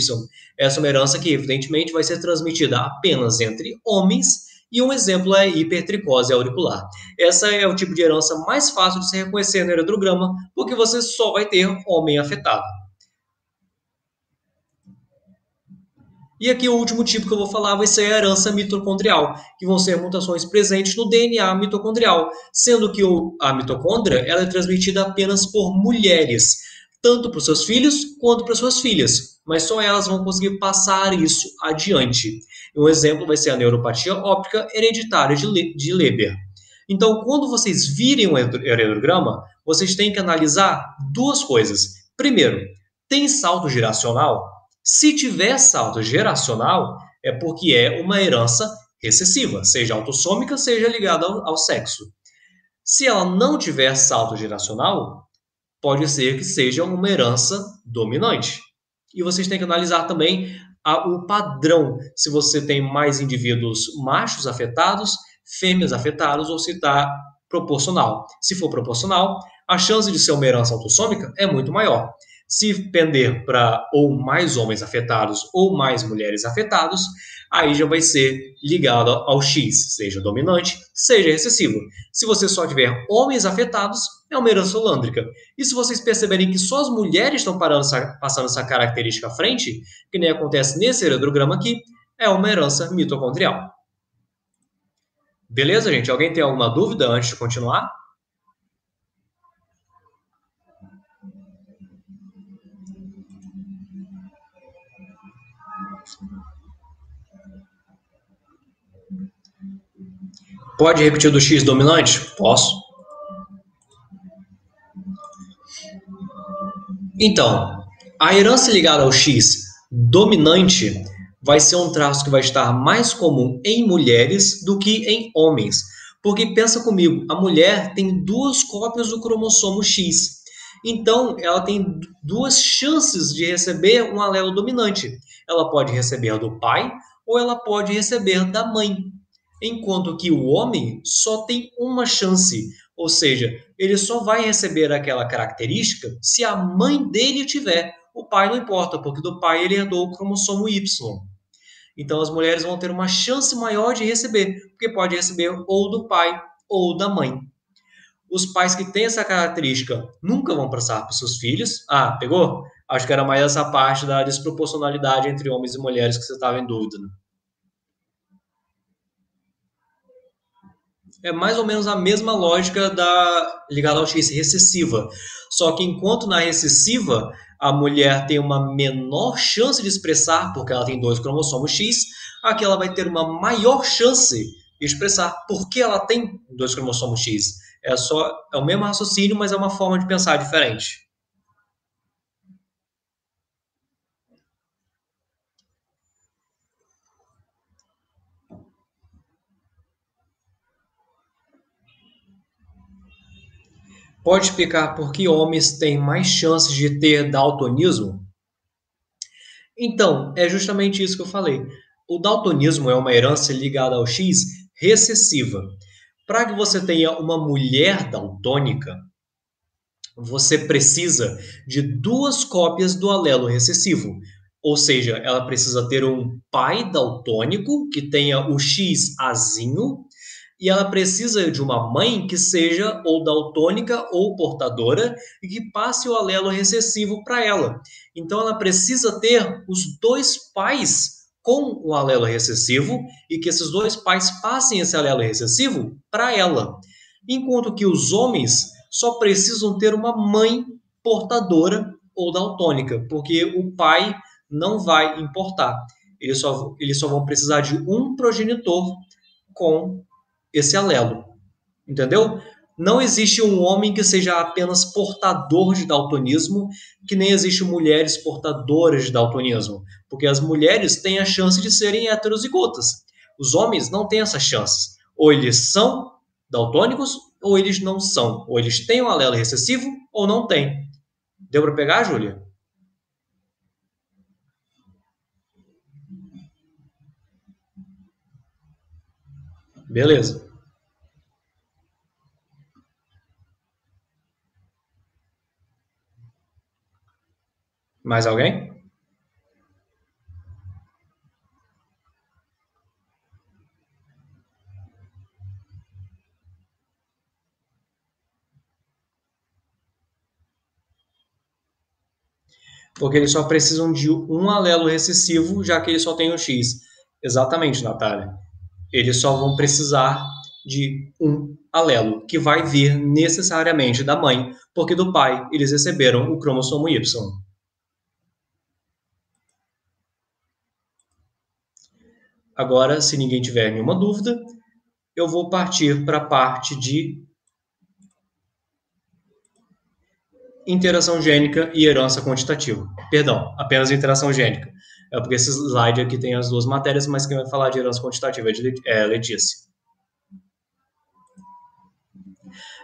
Speaker 1: Essa é uma herança que, evidentemente, vai ser transmitida apenas entre homens, e um exemplo é a hipertricose auricular. Essa é o tipo de herança mais fácil de se reconhecer no heredograma, porque você só vai ter homem afetado. E aqui o último tipo que eu vou falar vai ser a herança mitocondrial, que vão ser mutações presentes no DNA mitocondrial, sendo que a mitocôndria ela é transmitida apenas por mulheres, tanto para os seus filhos quanto para suas filhas, mas só elas vão conseguir passar isso adiante. Um exemplo vai ser a neuropatia óptica hereditária de Leber. Então, quando vocês virem um heredograma, vocês têm que analisar 2 coisas. Primeiro, tem salto geracional? Se tiver salto geracional, é porque é uma herança recessiva, seja autossômica, seja ligada ao sexo. Se ela não tiver salto geracional, pode ser que seja uma herança dominante. E vocês têm que analisar também o padrão, se você tem mais indivíduos machos afetados, fêmeas afetadas, ou se está proporcional. Se for proporcional, a chance de ser uma herança autossômica é muito maior. Se pender para ou mais homens afetados ou mais mulheres afetados, aí já vai ser ligado ao X, seja dominante, seja recessivo. Se você só tiver homens afetados, é uma herança holândrica. E se vocês perceberem que só as mulheres estão passando essa característica à frente, que nem acontece nesse heredograma aqui, é uma herança mitocondrial. Beleza, gente? Alguém tem alguma dúvida antes de continuar? Pode repetir do X dominante? Posso. Então, a herança ligada ao X dominante vai ser um traço que vai estar mais comum em mulheres do que em homens. Porque pensa comigo, a mulher tem 2 cópias do cromossomo X. Então, ela tem 2 chances de receber um alelo dominante. Ela pode receber do pai ou ela pode receber da mãe. Enquanto que o homem só tem uma chance, ou seja, ele só vai receber aquela característica se a mãe dele tiver. O pai não importa, porque do pai ele herdou o cromossomo Y. Então as mulheres vão ter uma chance maior de receber, porque pode receber ou do pai ou da mãe. Os pais que têm essa característica nunca vão passar para os seus filhos. Ah, pegou? Acho que era mais essa parte da desproporcionalidade entre homens e mulheres que você estava em dúvida, né? É mais ou menos a mesma lógica da ligada ao X recessiva. Só que enquanto na recessiva a mulher tem uma menor chance de expressar, porque ela tem dois cromossomos X, aqui ela vai ter uma maior chance de expressar porque ela tem dois cromossomos X. É o mesmo raciocínio, mas é uma forma de pensar diferente. Pode explicar por que homens têm mais chances de ter daltonismo? Então, é justamente isso que eu falei. O daltonismo é uma herança ligada ao X recessiva. Para que você tenha uma mulher daltônica, você precisa de duas cópias do alelo recessivo. Ou seja, ela precisa ter um pai daltônico que tenha o X azinho e ela precisa de uma mãe que seja ou daltônica ou portadora e que passe o alelo recessivo para ela. Então ela precisa ter os dois pais com o alelo recessivo e que esses dois pais passem esse alelo recessivo para ela. Enquanto que os homens só precisam ter uma mãe portadora ou daltônica, porque o pai não vai importar. Eles só vão precisar de um progenitor com esse alelo, entendeu? Não existe um homem que seja apenas portador de daltonismo, que nem existe mulheres portadoras de daltonismo, porque as mulheres têm a chance de serem heterozigotas. Os homens não têm essas chances. Ou eles são daltônicos, ou eles não são. Ou eles têm um alelo recessivo, ou não têm. Deu para pegar, Júlia? Beleza. Mais alguém? Porque eles só precisam de um alelo recessivo, já que eles só têm o X. Exatamente, Natália. Eles só vão precisar de um alelo, que vai vir necessariamente da mãe, porque do pai eles receberam o cromossomo Y. Agora, se ninguém tiver nenhuma dúvida, eu vou partir para a parte de interação gênica e herança quantitativa. Perdão, apenas interação gênica. É porque esse slide aqui tem as duas matérias, mas quem vai falar de herança quantitativa é Letícia.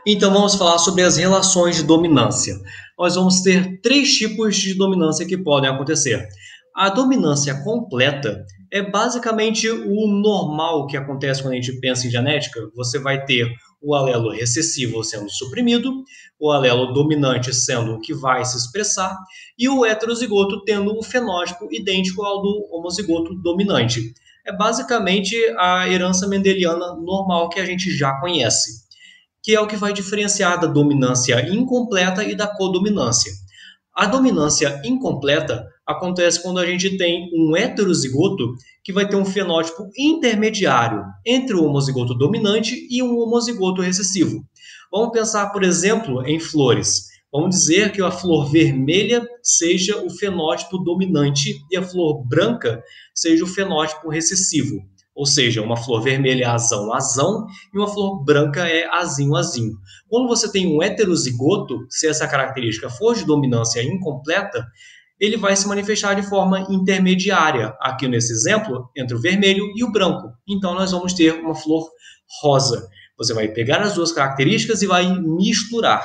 Speaker 1: Então vamos falar sobre as relações de dominância. Nós vamos ter três tipos de dominância que podem acontecer. A dominância completa é basicamente o normal que acontece quando a gente pensa em genética. Você vai ter o alelo recessivo sendo suprimido, o alelo dominante sendo o que vai se expressar, e o heterozigoto tendo o fenótipo idêntico ao do homozigoto dominante. É basicamente a herança mendeliana normal que a gente já conhece, que é o que vai diferenciar da dominância incompleta e da codominância. A dominância incompleta acontece quando a gente tem um heterozigoto que vai ter um fenótipo intermediário entre o homozigoto dominante e um homozigoto recessivo. Vamos pensar, por exemplo, em flores. Vamos dizer que a flor vermelha seja o fenótipo dominante e a flor branca seja o fenótipo recessivo. Ou seja, uma flor vermelha é azão e uma flor branca é azinho. Quando você tem um heterozigoto, se essa característica for de dominância incompleta, ele vai se manifestar de forma intermediária, aqui nesse exemplo, entre o vermelho e o branco. Então, nós vamos ter uma flor rosa. Você vai pegar as duas características e vai misturar,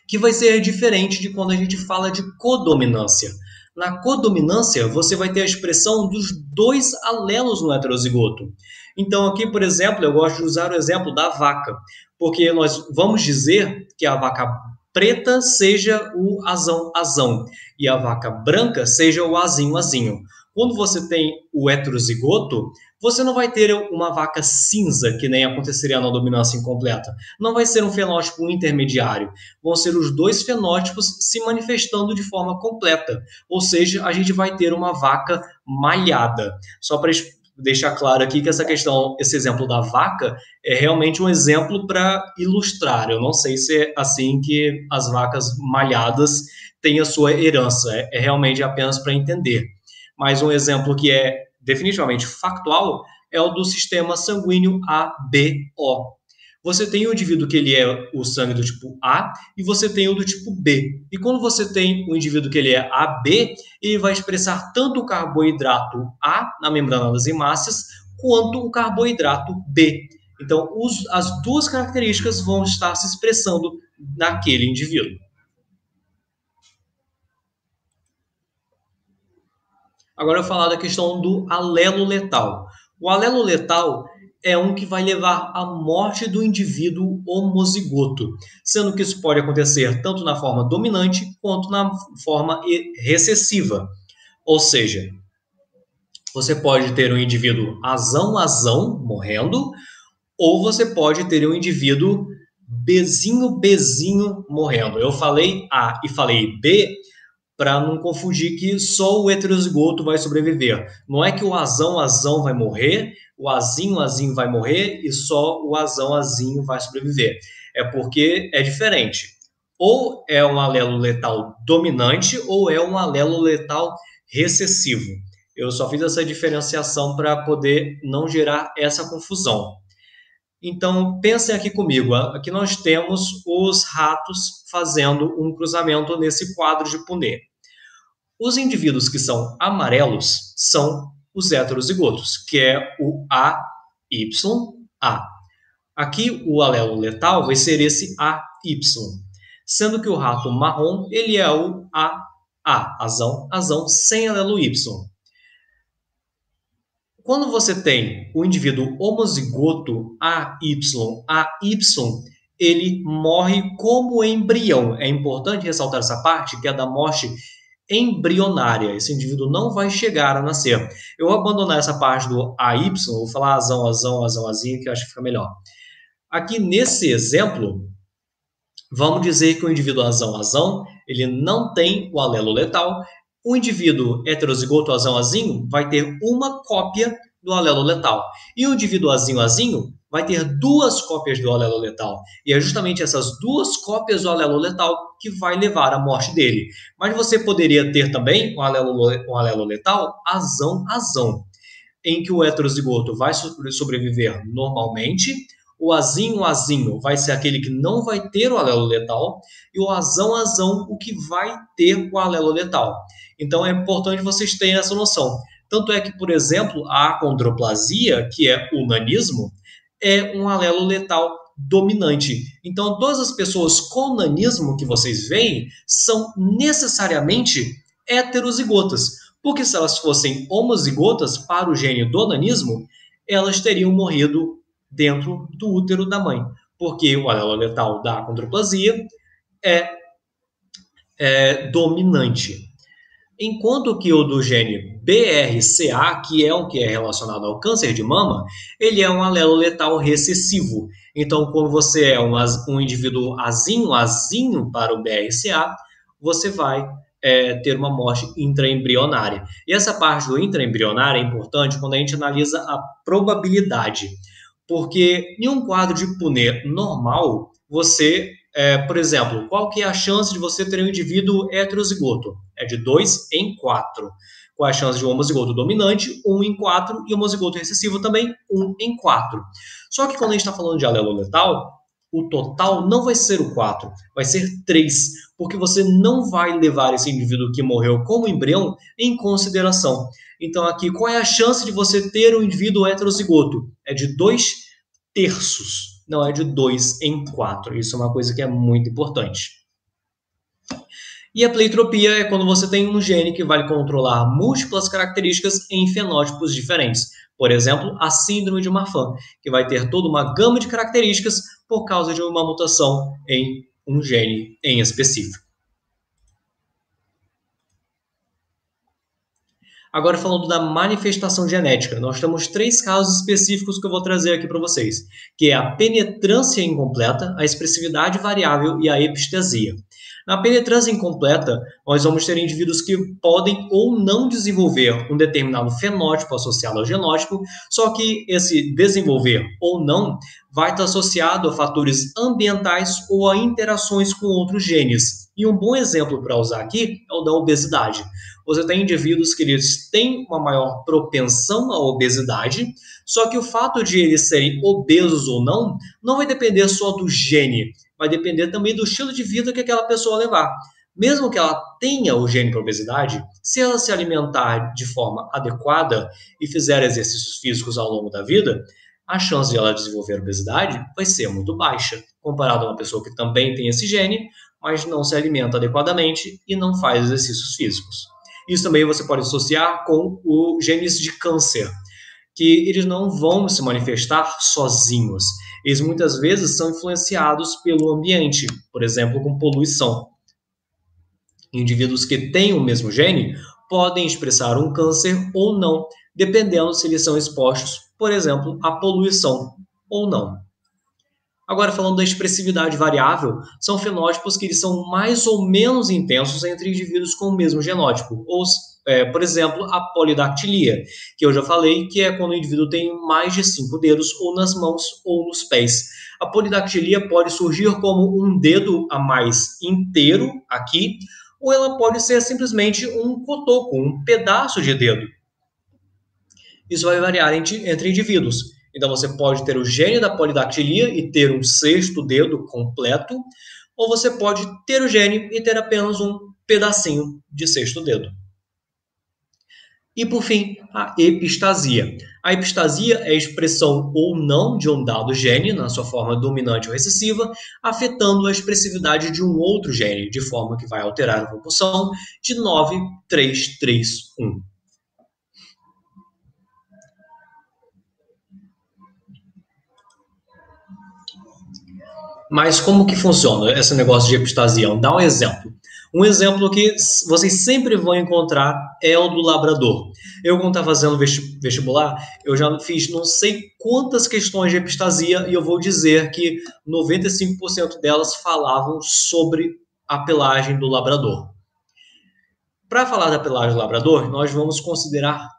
Speaker 1: que vai ser diferente de quando a gente fala de codominância. Na codominância, você vai ter a expressão dos dois alelos no heterozigoto. Então, aqui, por exemplo, eu gosto de usar o exemplo da vaca, porque nós vamos dizer que a vaca preta seja o azão e a vaca branca seja o azinho. Quando você tem o heterozigoto, você não vai ter uma vaca cinza, que nem aconteceria na dominância incompleta. Não vai ser um fenótipo intermediário. Vão ser os dois fenótipos se manifestando de forma completa. Ou seja, a gente vai ter uma vaca malhada. Só para deixar claro aqui que essa questão, esse exemplo da vaca, é realmente um exemplo para ilustrar. Eu não sei se é assim que as vacas malhadas têm a sua herança, é realmente apenas para entender. Mas um exemplo que é definitivamente factual é o do sistema sanguíneo ABO. Você tem o indivíduo que ele é o sangue do tipo A e você tem o do tipo B. E quando você tem o indivíduo que ele é AB, ele vai expressar tanto o carboidrato A na membrana das hemácias quanto o carboidrato B. Então, as duas características vão estar se expressando naquele indivíduo. Agora eu vou falar da questão do alelo letal. O alelo letal é um que vai levar à morte do indivíduo homozigoto, sendo que isso pode acontecer tanto na forma dominante quanto na forma recessiva. Ou seja, você pode ter um indivíduo azão morrendo, ou você pode ter um indivíduo bezinho morrendo. Eu falei A e falei B para não confundir que só o heterozigoto vai sobreviver. Não é que o azão vai morrer, o azinho vai morrer e só o azinho vai sobreviver. É porque é diferente. Ou é um alelo letal dominante ou é um alelo letal recessivo. Eu só fiz essa diferenciação para poder não gerar essa confusão. Então, pensem aqui comigo. Aqui nós temos os ratos fazendo um cruzamento nesse quadro de Punnett. Os indivíduos que são amarelos são os heterozigotos, que é o AYA. Aqui o alelo letal vai ser esse AY, sendo que o rato marrom ele é o AA, azão sem alelo Y. Quando você tem o indivíduo homozigoto AY, ele morre como embrião. É importante ressaltar essa parte, que é da morte embrionária. Esse indivíduo não vai chegar a nascer. Eu vou abandonar essa parte do AY, vou falar azinho, que eu acho que fica melhor. Aqui nesse exemplo, vamos dizer que o indivíduo azão, ele não tem o alelo letal. O indivíduo heterozigoto azinho vai ter uma cópia do alelo letal. E o indivíduo azinho vai ter duas cópias do alelo letal. E é justamente essas duas cópias do alelo letal que vai levar à morte dele. Mas você poderia ter também um alelo letal azão, em que o heterozigoto vai sobreviver normalmente, o azinho vai ser aquele que não vai ter o alelo letal, e o azão, o que vai ter o alelo letal. Então é importante vocês terem essa noção. Tanto é que, por exemplo, a acondroplasia, que é o nanismo, é um alelo letal dominante. Então, todas as pessoas com nanismo que vocês veem são necessariamente heterozigotas, porque se elas fossem homozigotas para o gene do nanismo, elas teriam morrido dentro do útero da mãe, porque o alelo letal da acondroplasia é dominante. Enquanto que o do gene BRCA, que é o que é relacionado ao câncer de mama, ele é um alelo letal recessivo. Então, quando você é um indivíduo azinho para o BRCA, você vai ter uma morte intraembrionária. E essa parte do intraembrionário é importante quando a gente analisa a probabilidade. Porque em um quadro de Punnett normal, você, por exemplo, qual que é a chance de você ter um indivíduo heterozigoto? É de 2 em 4. Qual é a chance de um homozigoto dominante? 1 em 4. E homozigoto recessivo também, 1 em 4. Só que quando a gente está falando de alelo letal, o total não vai ser o 4, vai ser 3, porque você não vai levar esse indivíduo que morreu como embrião em consideração. Então aqui, qual é a chance de você ter um indivíduo heterozigoto? É de 2/3, não é de 2 em 4. Isso é uma coisa que é muito importante. E a pleiotropia é quando você tem um gene que vai controlar múltiplas características em fenótipos diferentes. Por exemplo, a síndrome de Marfan, que vai ter toda uma gama de características por causa de uma mutação em um gene em específico. Agora, falando da manifestação genética, nós temos 3 casos específicos que eu vou trazer aqui para vocês, que é a penetrância incompleta, a expressividade variável e a epistasia. Na penetrância incompleta, nós vamos ter indivíduos que podem ou não desenvolver um determinado fenótipo associado ao genótipo, só que esse desenvolver ou não vai estar associado a fatores ambientais ou a interações com outros genes. E um bom exemplo para usar aqui é o da obesidade. Você tem indivíduos que eles têm uma maior propensão à obesidade, só que o fato de eles serem obesos ou não vai depender só do gene, vai depender também do estilo de vida que aquela pessoa levar. Mesmo que ela tenha o gene para obesidade, se ela se alimentar de forma adequada e fizer exercícios físicos ao longo da vida, a chance de ela desenvolver obesidade vai ser muito baixa, comparado a uma pessoa que também tem esse gene, mas não se alimenta adequadamente e não faz exercícios físicos. Isso também você pode associar com os genes de câncer, que eles não vão se manifestar sozinhos. Eles muitas vezes são influenciados pelo ambiente, por exemplo, com poluição. Indivíduos que têm o mesmo gene podem expressar um câncer ou não, dependendo se eles são expostos, por exemplo, à poluição ou não. Agora, falando da expressividade variável, são fenótipos que eles são mais ou menos intensos entre indivíduos com o mesmo genótipo, ou, por exemplo, a polidactilia, que eu já falei, que é quando o indivíduo tem mais de 5 dedos, ou nas mãos ou nos pés. A polidactilia pode surgir como um dedo a mais inteiro aqui, ou ela pode ser simplesmente um cotoco, um pedaço de dedo. Isso vai variar entre indivíduos. Então, você pode ter o gene da polidactilia e ter um sexto dedo completo, ou você pode ter o gene e ter apenas um pedacinho de sexto dedo. E, por fim, a epistasia. A epistasia é a expressão ou não de um dado gene, na sua forma dominante ou recessiva, afetando a expressividade de um outro gene, de forma que vai alterar a proporção de 9:3:3:1. Mas como que funciona esse negócio de epistasia? Dá um exemplo. Um exemplo que vocês sempre vão encontrar é o do labrador. Eu, quando estava fazendo vestibular, eu já fiz não sei quantas questões de epistasia e eu vou dizer que 95% delas falavam sobre a pelagem do labrador. Para falar da pelagem do labrador, nós vamos considerar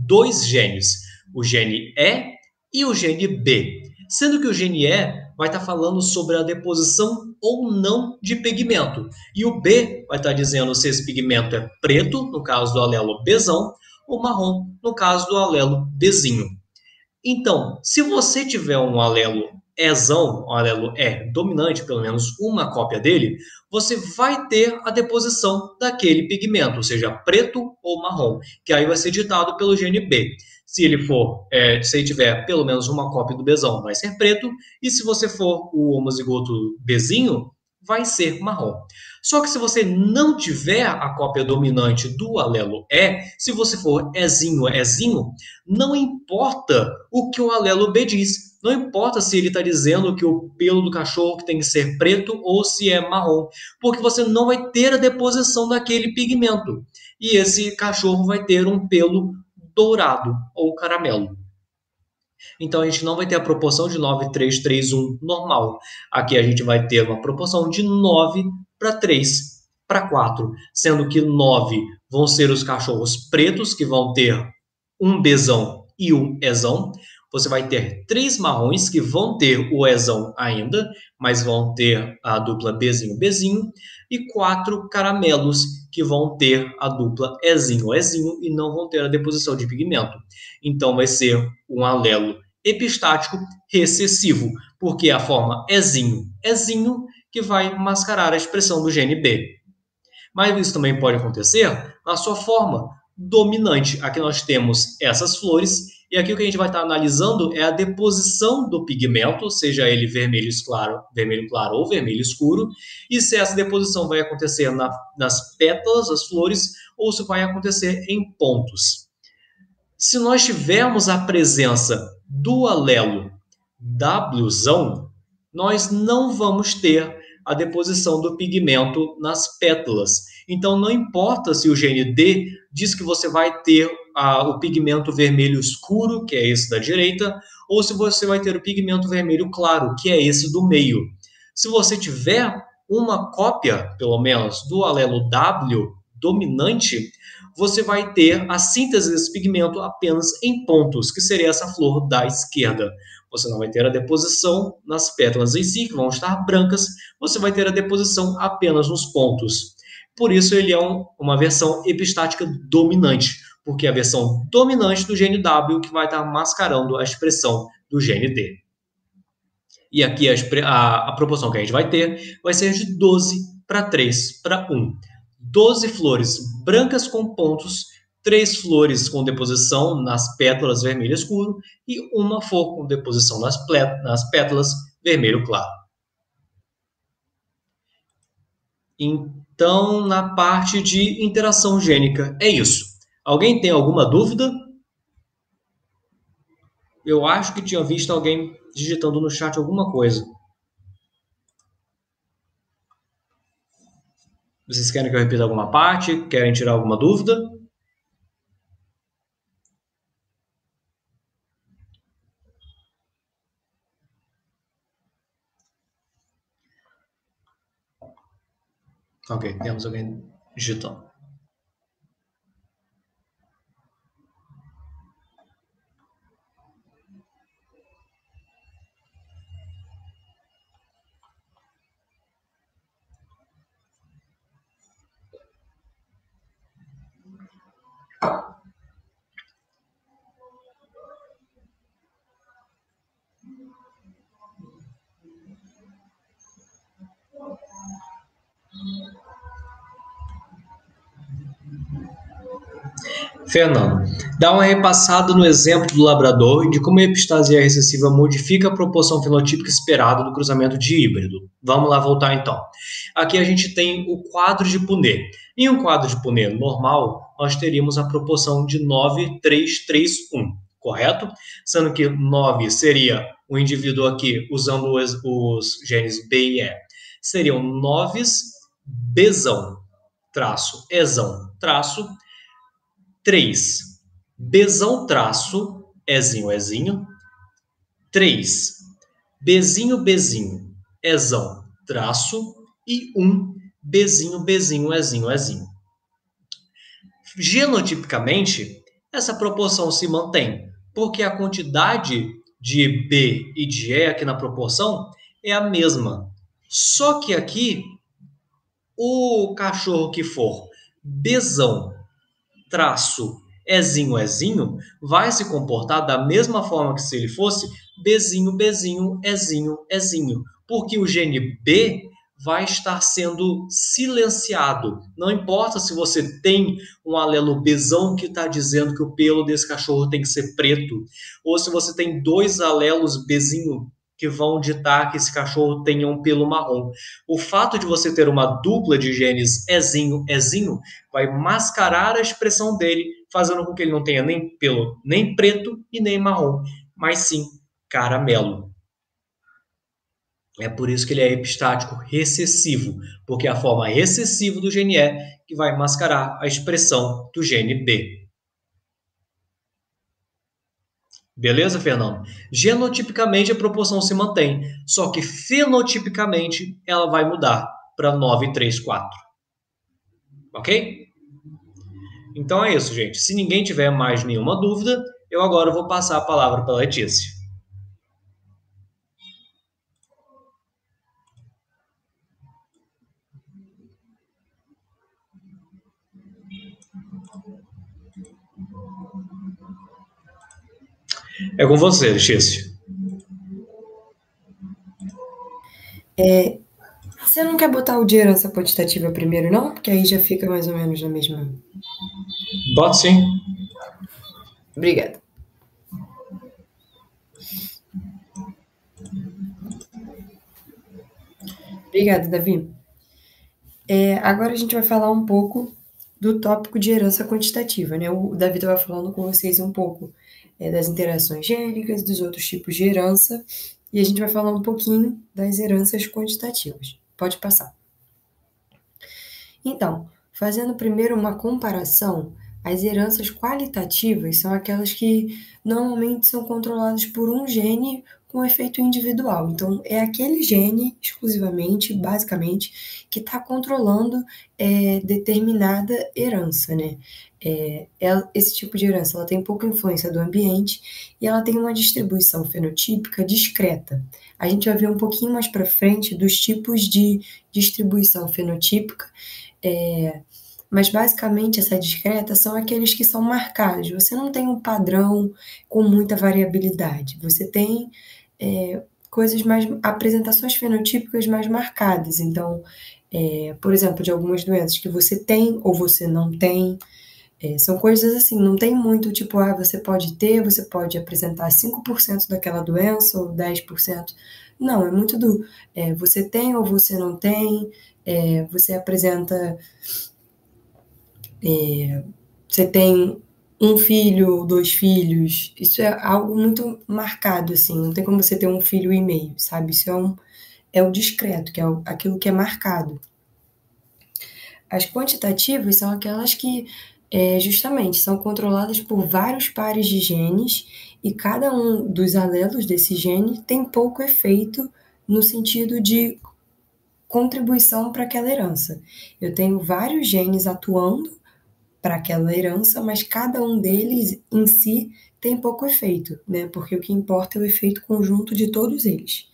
Speaker 1: dois genes, o gene E e o gene B. Sendo que o gene E vai estar falando sobre a deposição ou não de pigmento. E o B vai estar dizendo se esse pigmento é preto, no caso do alelo Bzão, ou marrom, no caso do alelo Bzinho. Então, se você tiver um alelo Ezão, um alelo E dominante, pelo menos uma cópia dele, você vai ter a deposição daquele pigmento, seja preto ou marrom, que aí vai ser ditado pelo gene B. Se ele tiver pelo menos uma cópia do Bzão, vai ser preto, e se você for o homozigoto Bzinho, vai ser marrom. Só que se você não tiver a cópia dominante do alelo E, se você for Ezinho, não importa o que o alelo B diz. Não importa se ele está dizendo que o pelo do cachorro tem que ser preto ou se é marrom, porque você não vai ter a deposição daquele pigmento. E esse cachorro vai ter um pelo dourado ou caramelo. Então, a gente não vai ter a proporção de 9:3:3:1 normal. Aqui a gente vai ter uma proporção de 9:3:4, sendo que 9 vão ser os cachorros pretos, que vão ter um Bzão e um Ezão. Você vai ter 3 marrons, que vão ter o Ezão ainda, mas vão ter a dupla Bzinho, e 4 caramelos, que vão ter a dupla Ezinho e não vão ter a deposição de pigmento. Então, vai ser um alelo epistático recessivo, porque é a forma Ezinho que vai mascarar a expressão do gene B. Mas isso também pode acontecer na sua forma dominante. Aqui nós temos essas flores, e aqui o que a gente vai estar analisando é a deposição do pigmento, seja ele vermelho claro ou vermelho escuro, e se essa deposição vai acontecer nas pétalas das flores ou se vai acontecer em pontos. Se nós tivermos a presença do alelo Wzão, nós não vamos ter a deposição do pigmento nas pétalas. Então, não importa se o gene D diz que você vai ter o pigmento vermelho escuro, que é esse da direita, ou se você vai ter o pigmento vermelho claro, que é esse do meio. Se você tiver uma cópia, pelo menos, do alelo W dominante, você vai ter a síntese desse pigmento apenas em pontos, que seria essa flor da esquerda. Você não vai ter a deposição nas pétalas em si, que vão estar brancas, você vai ter a deposição apenas nos pontos. Por isso ele é uma versão epistática dominante, porque é a versão dominante do gene W que vai estar mascarando a expressão do gene D. E aqui a proporção que a gente vai ter vai ser de 12 para 3 para 1. 12 flores brancas com pontos, 3 flores com deposição nas pétalas vermelho escuro e uma flor com deposição nas pétalas vermelho claro. Então, na parte de interação gênica, é isso. Alguém tem alguma dúvida? Eu acho que tinha visto alguém digitando no chat alguma coisa. Vocês querem que eu repita alguma parte? Querem tirar alguma dúvida? Ok, temos alguém digitando. Fernando, dá uma repassada no exemplo do labrador de como a epistasia recessiva modifica a proporção fenotípica esperada do cruzamento de híbrido. Vamos lá voltar então. Aqui a gente tem o quadro de Punnett. Em um quadro de Punnett normal, nós teríamos a proporção de 9, 3, 3, 1, correto? Sendo que 9 seria o indivíduo aqui usando os genes B e E. Seriam 9 Bzão, traço, Ezão, traço, 3. Bzão traço, Ezinho, Ezinho. 3. Bzinho, Bzinho, Ezão, traço. E 1. Bzinho, Bzinho, Ezinho, Ezinho. Genotipicamente, essa proporção se mantém, porque a quantidade de B e de E aqui na proporção é a mesma. Só que aqui, o cachorro que for Bzão, traço, Ezinho, Ezinho, vai se comportar da mesma forma que se ele fosse Bzinho, Bzinho, Ezinho, Ezinho. Porque o gene B vai estar sendo silenciado. Não importa se você tem um alelo Bzão que está dizendo que o pelo desse cachorro tem que ser preto, ou se você tem 2 alelos Bzinho que vão ditar que esse cachorro tenha um pelo marrom. O fato de você ter uma dupla de genes Ezinho, Ezinho, vai mascarar a expressão dele, fazendo com que ele não tenha nem pelo nem preto e nem marrom, mas sim caramelo. É por isso que ele é epistático recessivo, porque é a forma recessiva do gene E que vai mascarar a expressão do gene B. Beleza, Fernando? Genotipicamente a proporção se mantém, só que fenotipicamente ela vai mudar para 9, 3, 4. Ok? Então é isso, gente. Se ninguém tiver mais nenhuma dúvida, eu agora vou passar a palavra para a Letícia. É com você, Letícia.
Speaker 2: Você não quer botar o de herança quantitativa primeiro, não? Porque aí já fica mais ou menos na mesma...
Speaker 1: Bota sim.
Speaker 2: Obrigada. Obrigada, Davi. Agora a gente vai falar um pouco do tópico de herança quantitativa, né? O Davi estava falando com vocês um pouco das interações gênicas, dos outros tipos de herança, e a gente vai falar um pouquinho das heranças quantitativas. Pode passar. Então, fazendo primeiro uma comparação, as heranças qualitativas são aquelas que normalmente são controladas por um gene com efeito individual. Então, é aquele gene, exclusivamente, basicamente, que está controlando determinada herança, né? Esse tipo de herança ela tem pouca influência do ambiente e ela tem uma distribuição fenotípica discreta. A gente vai ver um pouquinho mais para frente dos tipos de distribuição fenotípica, mas basicamente essa discreta são aqueles que são marcados. Você não tem um padrão com muita variabilidade. Você tem apresentações fenotípicas mais marcadas. Então, por exemplo, de algumas doenças que você tem ou você não tem. São coisas assim, não tem muito tipo, você pode apresentar 5% daquela doença ou 10%. Não, é muito você tem ou você não tem, você apresenta, você tem um filho ou 2 filhos, isso é algo muito marcado, assim, não tem como você ter um filho e meio, sabe? Isso é o discreto, que é aquilo que é marcado. As quantitativas são aquelas que justamente são controladas por vários pares de genes e cada um dos alelos desse gene tem pouco efeito no sentido de contribuição para aquela herança. Eu tenho vários genes atuando para aquela herança, mas cada um deles em si tem pouco efeito, né? Porque o que importa é o efeito conjunto de todos eles.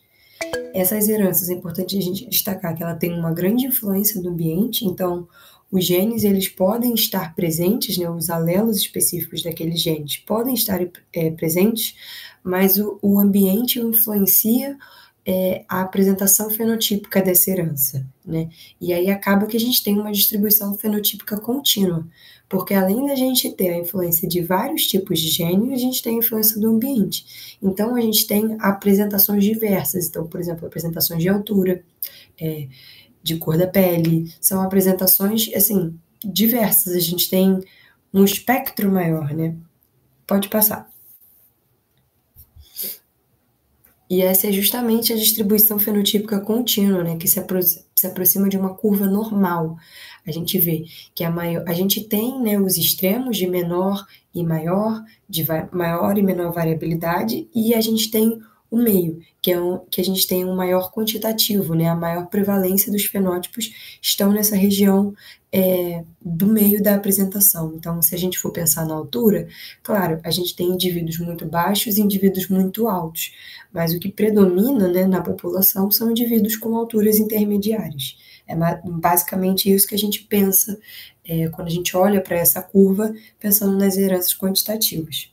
Speaker 2: Essas heranças, é importante a gente destacar que ela tem uma grande influência do ambiente, então os genes eles podem estar presentes, né, os alelos específicos daqueles genes podem estar presentes, mas o ambiente influencia a apresentação fenotípica dessa herança, né? E aí acaba que a gente tem uma distribuição fenotípica contínua, porque além da gente ter a influência de vários tipos de genes, a gente tem a influência do ambiente. Então, a gente tem apresentações diversas. Então, por exemplo, apresentações de altura, de cor da pele, são apresentações, assim, diversas. A gente tem um espectro maior, né? Pode passar. E essa é justamente a distribuição fenotípica contínua, né, que se aproxima de uma curva normal. A gente vê que a gente tem, né, os extremos de menor e maior, de maior e menor variabilidade, e a gente tem o meio, que a gente tem um maior quantitativo, né, a maior prevalência dos fenótipos estão nessa região do meio da apresentação. Então, se a gente for pensar na altura, claro, a gente tem indivíduos muito baixos e indivíduos muito altos, mas o que predomina, né, na população são indivíduos com alturas intermediárias. É basicamente isso que a gente pensa quando a gente olha para essa curva, pensando nas heranças quantitativas.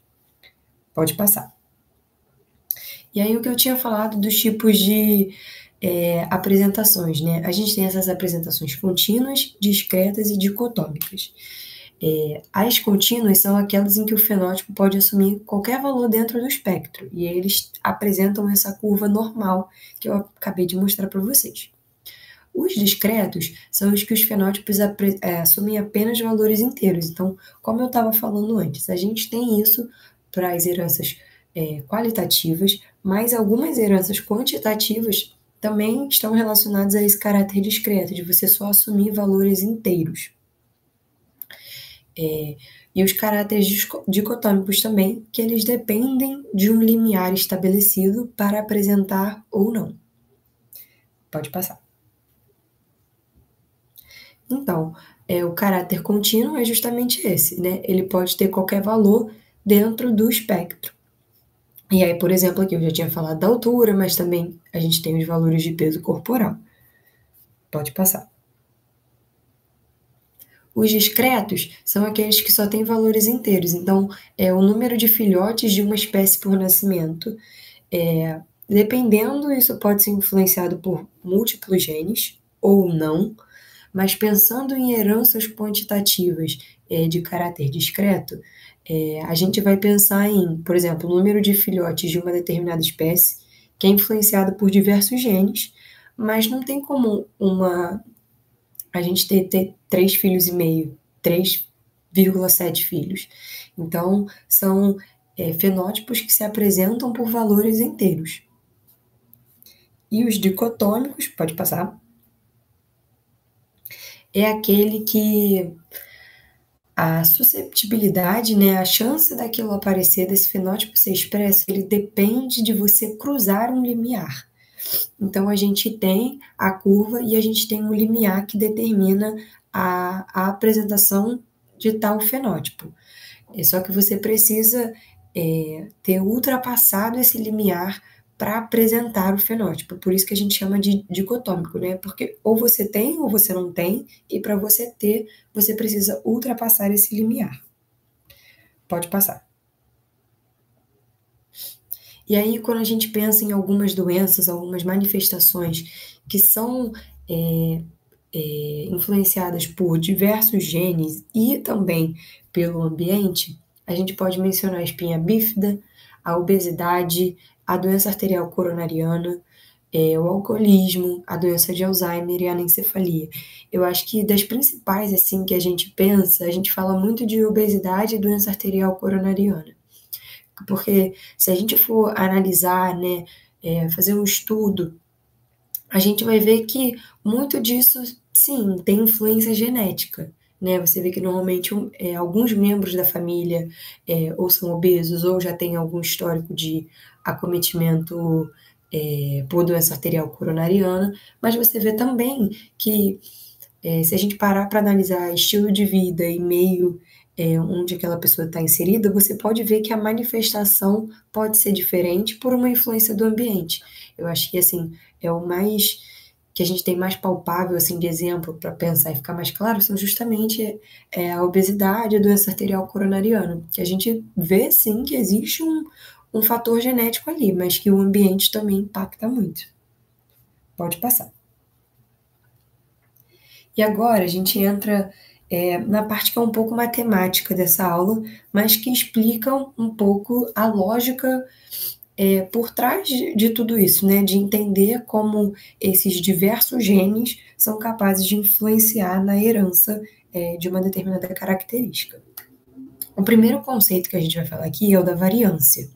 Speaker 2: Pode passar. E aí o que eu tinha falado dos tipos de apresentações, né? A gente tem essas apresentações contínuas, discretas e dicotômicas. As contínuas são aquelas em que o fenótipo pode assumir qualquer valor dentro do espectro, e eles apresentam essa curva normal que eu acabei de mostrar para vocês. Os discretos são os que os fenótipos assumem apenas valores inteiros. Então, como eu estava falando antes, a gente tem isso para as heranças qualitativas, mas algumas heranças quantitativas também estão relacionadas a esse caráter discreto, de você só assumir valores inteiros. E os caráteres dicotômicos também, que eles dependem de um limiar estabelecido para apresentar ou não. Pode passar. Então, o caráter contínuo é justamente esse, né? Ele pode ter qualquer valor dentro do espectro. E aí, por exemplo, aqui eu já tinha falado da altura, mas também a gente tem os valores de peso corporal. Pode passar. Os discretos são aqueles que só têm valores inteiros, então é o número de filhotes de uma espécie por nascimento. Dependendo, isso pode ser influenciado por múltiplos genes ou não, mas pensando em heranças quantitativas de caráter discreto, a gente vai pensar em, por exemplo, o número de filhotes de uma determinada espécie, que é influenciado por diversos genes, mas não tem como a gente ter 3,5 filhos, 3,7 filhos. Então, são fenótipos que se apresentam por valores inteiros. E os dicotômicos, pode passar, é aquele que a susceptibilidade, né, a chance daquilo aparecer, desse fenótipo ser expresso, ele depende de você cruzar um limiar. Então, a gente tem a curva e a gente tem um limiar que determina a apresentação de tal fenótipo. Só que você precisa ter ultrapassado esse limiar para apresentar o fenótipo. Por isso que a gente chama de dicotômico, né? Porque ou você tem ou você não tem, e para você ter, você precisa ultrapassar esse limiar. Pode passar. E aí, quando a gente pensa em algumas doenças, algumas manifestações que são influenciadas por diversos genes e também pelo ambiente, a gente pode mencionar a espinha bífida, a obesidade, a doença arterial coronariana, o alcoolismo, a doença de Alzheimer e a anencefalia. Eu acho que das principais, assim, que a gente pensa, a gente fala muito de obesidade e doença arterial coronariana. Porque se a gente for analisar, né, fazer um estudo, a gente vai ver que muito disso, sim, tem influência genética, né? Você vê que normalmente alguns membros da família ou são obesos ou já têm algum histórico de acometimento por doença arterial coronariana, mas você vê também que se a gente parar para analisar estilo de vida e meio onde aquela pessoa está inserida, você pode ver que a manifestação pode ser diferente por uma influência do ambiente. Eu acho que, assim, é o mais que a gente tem mais palpável, assim, de exemplo para pensar e ficar mais claro, são justamente a obesidade e a doença arterial coronariana, que a gente vê, sim, que existe um fator genético ali, mas que o ambiente também impacta muito. Pode passar. E agora a gente entra na parte que é um pouco matemática dessa aula, mas que explica um pouco a lógica por trás de tudo isso, né? De entender como esses diversos genes são capazes de influenciar na herança de uma determinada característica. O primeiro conceito que a gente vai falar aqui é o da variância.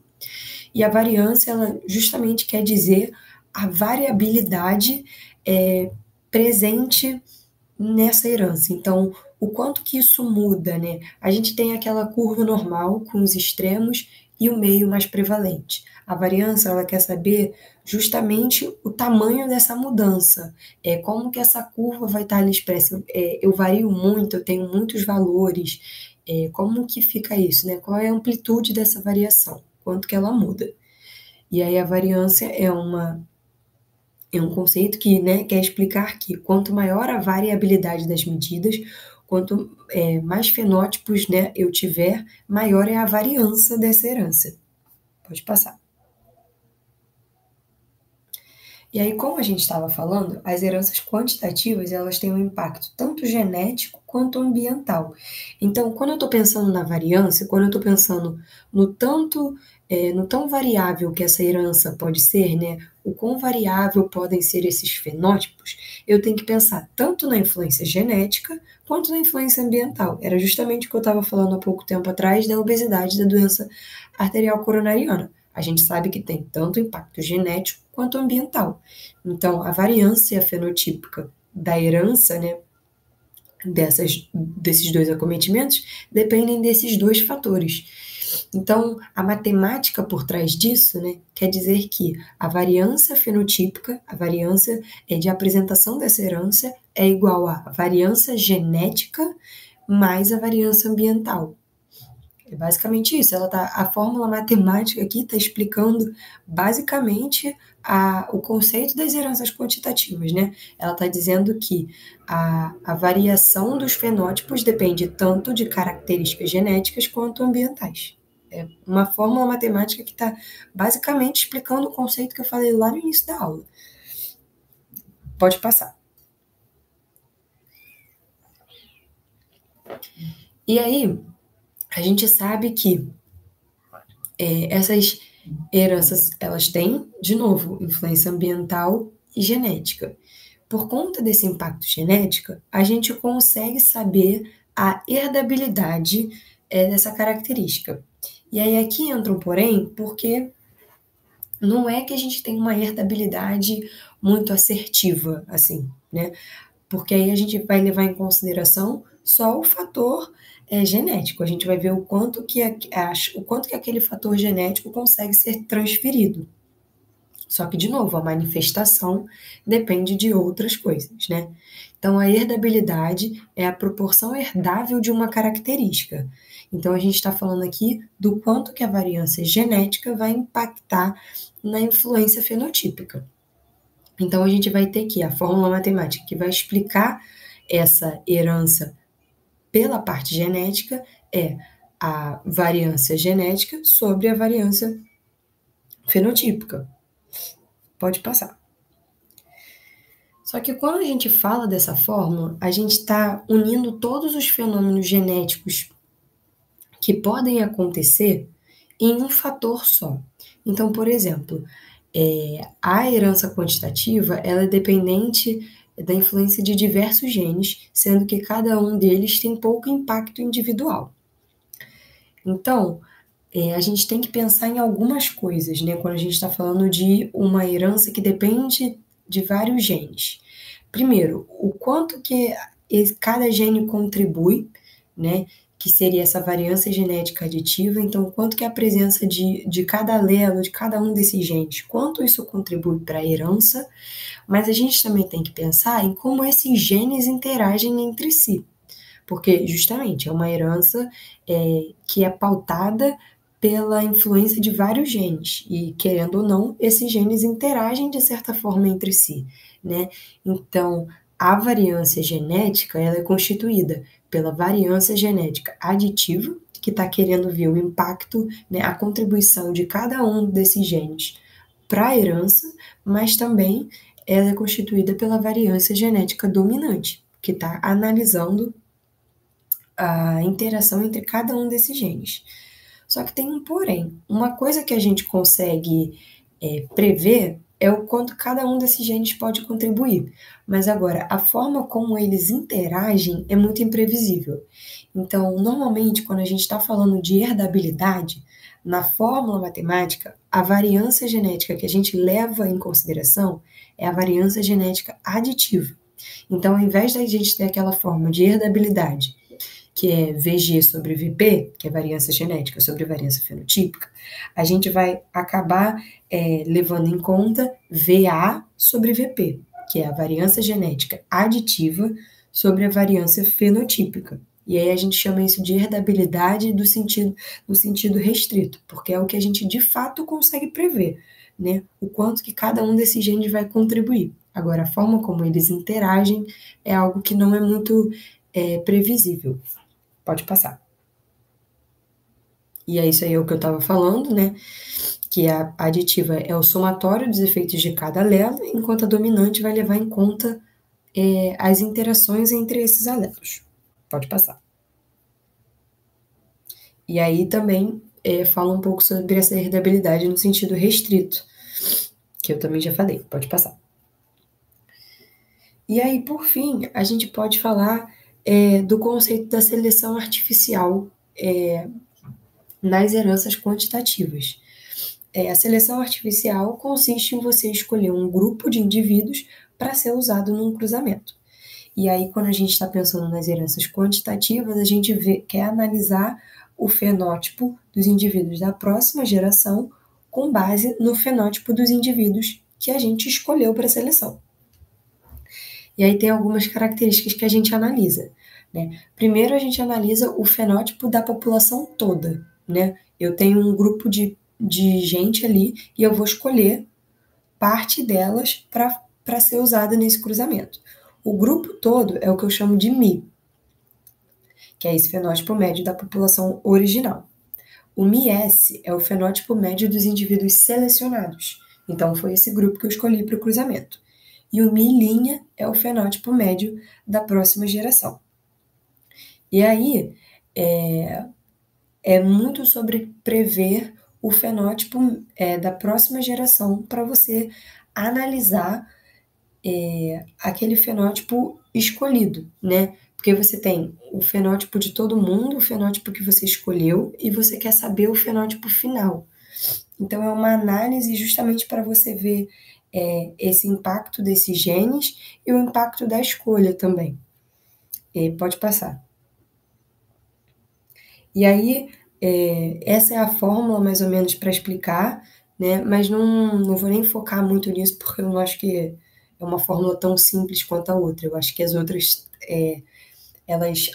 Speaker 2: E a variância, ela justamente quer dizer a variabilidade presente nessa herança. Então, o quanto que isso muda, né? A gente tem aquela curva normal com os extremos e o meio mais prevalente. A variância, ela quer saber justamente o tamanho dessa mudança, como que essa curva vai estar ali expressa. Eu vario muito, eu tenho muitos valores, como que fica isso, né? Qual é a amplitude dessa variação? Quanto que ela muda? E aí a variância é um conceito que, né, quer explicar que quanto maior a variabilidade das medidas, quanto mais fenótipos, né, eu tiver, maior é a variância dessa herança. Pode passar. E aí, como a gente estava falando, as heranças quantitativas, elas têm um impacto tanto genético quanto ambiental. Então, quando eu estou pensando na variância, quando eu estou pensando no tão variável que essa herança pode ser, né, o quão variável podem ser esses fenótipos, eu tenho que pensar tanto na influência genética quanto na influência ambiental. Era justamente o que eu estava falando há pouco tempo atrás da obesidade, da doença arterial coronariana. A gente sabe que tem tanto impacto genético quanto ambiental. Então, a variância fenotípica da herança, né, desses dois acometimentos, dependem desses dois fatores. Então, a matemática por trás disso, né, quer dizer que a variância fenotípica, a variância de apresentação dessa herança, é igual à variância genética mais a variância ambiental. É basicamente isso. A fórmula matemática aqui está explicando basicamente o conceito das heranças quantitativas, né? Ela está dizendo que a variação dos fenótipos depende tanto de características genéticas quanto ambientais. É uma fórmula matemática que está basicamente explicando o conceito que eu falei lá no início da aula. Pode passar. E aí, a gente sabe que essas heranças, elas têm, de novo, influência ambiental e genética. Por conta desse impacto genético, a gente consegue saber a herdabilidade dessa característica. E aí aqui entra um porém, porque não é que a gente tem uma herdabilidade muito assertiva, assim, né? Porque aí a gente vai levar em consideração só o fator é genético. A gente vai ver o quanto que aquele fator genético consegue ser transferido. Só que, de novo, a manifestação depende de outras coisas, né? Então, a herdabilidade é a proporção herdável de uma característica. Então, a gente está falando aqui do quanto que a variância genética vai impactar na influência fenotípica. Então, a gente vai ter aqui a fórmula matemática que vai explicar essa herança pela parte genética, é a variância genética sobre a variância fenotípica. Pode passar. Só que quando a gente fala dessa fórmula, a gente está unindo todos os fenômenos genéticos que podem acontecer em um fator só. Então, por exemplo, a herança quantitativa ela é dependente da influência de diversos genes, sendo que cada um deles tem pouco impacto individual. Então, a gente tem que pensar em algumas coisas, né? Quando a gente está falando de uma herança que depende de vários genes. Primeiro, o quanto que cada gene contribui, né? Que seria essa variância genética aditiva. Então, quanto que a presença de cada alelo, de cada um desses genes, quanto isso contribui para a herança. Mas a gente também tem que pensar em como esses genes interagem entre si. Porque, justamente, é uma herança que é pautada pela influência de vários genes, e, querendo ou não, esses genes interagem de certa forma entre si, né? Então, a variância genética ela é constituída pela variância genética aditiva, que está querendo ver o impacto, né, a contribuição de cada um desses genes para a herança, mas também ela é constituída pela variância genética dominante, que está analisando a interação entre cada um desses genes. Só que tem um porém. Uma coisa que a gente consegue prever é o quanto cada um desses genes pode contribuir. Mas agora, a forma como eles interagem é muito imprevisível. Então, normalmente, quando a gente está falando de herdabilidade, na fórmula matemática, a variância genética que a gente leva em consideração é a variância genética aditiva. Então, ao invés da gente ter aquela forma de herdabilidade, que é VG sobre VP, que é variância genética sobre variância fenotípica, a gente vai acabar levando em conta VA sobre VP, que é a variância genética aditiva sobre a variância fenotípica. E aí a gente chama isso de herdabilidade no sentido restrito, porque é o que a gente de fato consegue prever, né? O quanto que cada um desses genes vai contribuir. Agora, a forma como eles interagem é algo que não é muito previsível. Pode passar. E é isso aí o que eu estava falando, né? Que a aditiva é o somatório dos efeitos de cada alelo, enquanto a dominante vai levar em conta as interações entre esses alelos. Pode passar. E aí também fala um pouco sobre essa herdabilidade no sentido restrito, que eu também já falei. Pode passar. E aí, por fim, a gente pode falar do conceito da seleção artificial nas heranças quantitativas. A seleção artificial consiste em você escolher um grupo de indivíduos para ser usado num cruzamento. E aí, quando a gente está pensando nas heranças quantitativas, a gente quer analisar o fenótipo dos indivíduos da próxima geração com base no fenótipo dos indivíduos que a gente escolheu para a seleção. E aí tem algumas características que a gente analisa, né? Primeiro, a gente analisa o fenótipo da população toda, né? Eu tenho um grupo de gente ali e eu vou escolher parte delas para ser usada nesse cruzamento. O grupo todo é o que eu chamo de Mi, que é esse fenótipo médio da população original. O Mi-S é o fenótipo médio dos indivíduos selecionados. Então, foi esse grupo que eu escolhi para o cruzamento. E o Mi' é o fenótipo médio da próxima geração. E aí, é muito sobre prever o fenótipo da próxima geração para você analisar aquele fenótipo escolhido, né? Porque você tem o fenótipo de todo mundo, o fenótipo que você escolheu, e você quer saber o fenótipo final. Então, é uma análise justamente para você ver esse impacto desses genes e o impacto da escolha também. Pode passar. E aí, essa é a fórmula mais ou menos para explicar, né? Mas não vou nem focar muito nisso, porque eu não acho que é uma fórmula tão simples quanto a outra. Eu acho que as outras,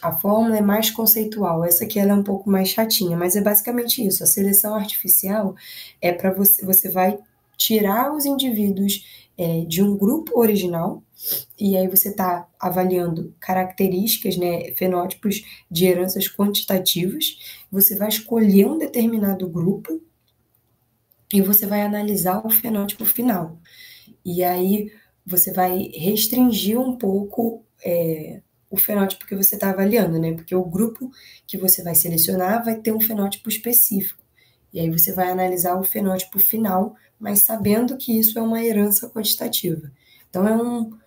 Speaker 2: a fórmula é mais conceitual. Essa aqui ela é um pouco mais chatinha, mas é basicamente isso. A seleção artificial é para você vai tirar os indivíduos de um grupo original, e aí você está avaliando características, né, fenótipos de heranças quantitativas. Você vai escolher um determinado grupo e você vai analisar o fenótipo final. E aí você vai restringir um pouco o fenótipo que você está avaliando, né? Porque o grupo que você vai selecionar vai ter um fenótipo específico. E aí você vai analisar o fenótipo final, mas sabendo que isso é uma herança quantitativa. Então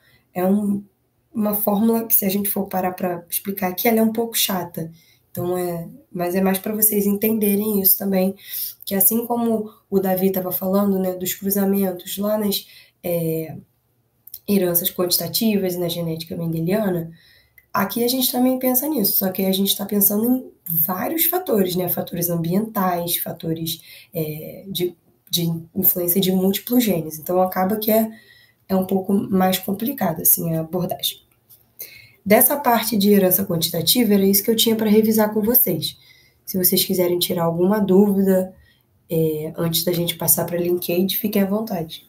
Speaker 2: uma fórmula que, se a gente for parar para explicar aqui, ela é um pouco chata. Então mas é mais para vocês entenderem isso também, que assim como o Davi estava falando, né, dos cruzamentos lá nas heranças quantitativas e na genética mendeliana, aqui a gente também pensa nisso, só que a gente está pensando em vários fatores, né? Fatores ambientais, fatores de influência de múltiplos genes. Então acaba que é um pouco mais complicado assim, a abordagem. Dessa parte de herança quantitativa, era isso que eu tinha para revisar com vocês. Se vocês quiserem tirar alguma dúvida antes da gente passar para linkage, fiquem à vontade.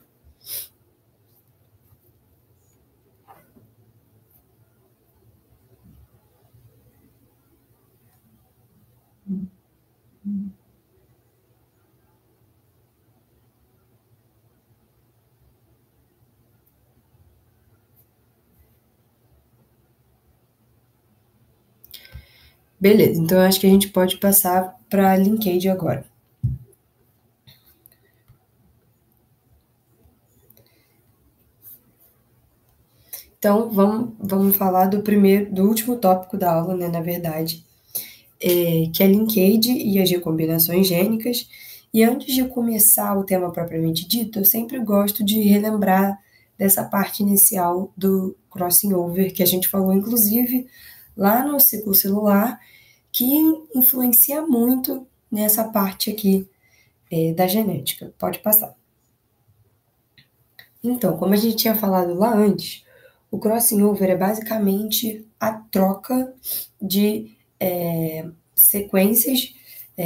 Speaker 2: Beleza, então eu acho que a gente pode passar para linkage agora. Então, vamos falar do último tópico da aula, né, na verdade, que é linkage e as recombinações gênicas. E antes de começar o tema propriamente dito, eu sempre gosto de relembrar dessa parte inicial do crossing over, que a gente falou, inclusive, lá no ciclo celular, que influencia muito nessa parte aqui da genética. Pode passar. Então, como a gente tinha falado lá antes, o crossing over é basicamente a troca de sequências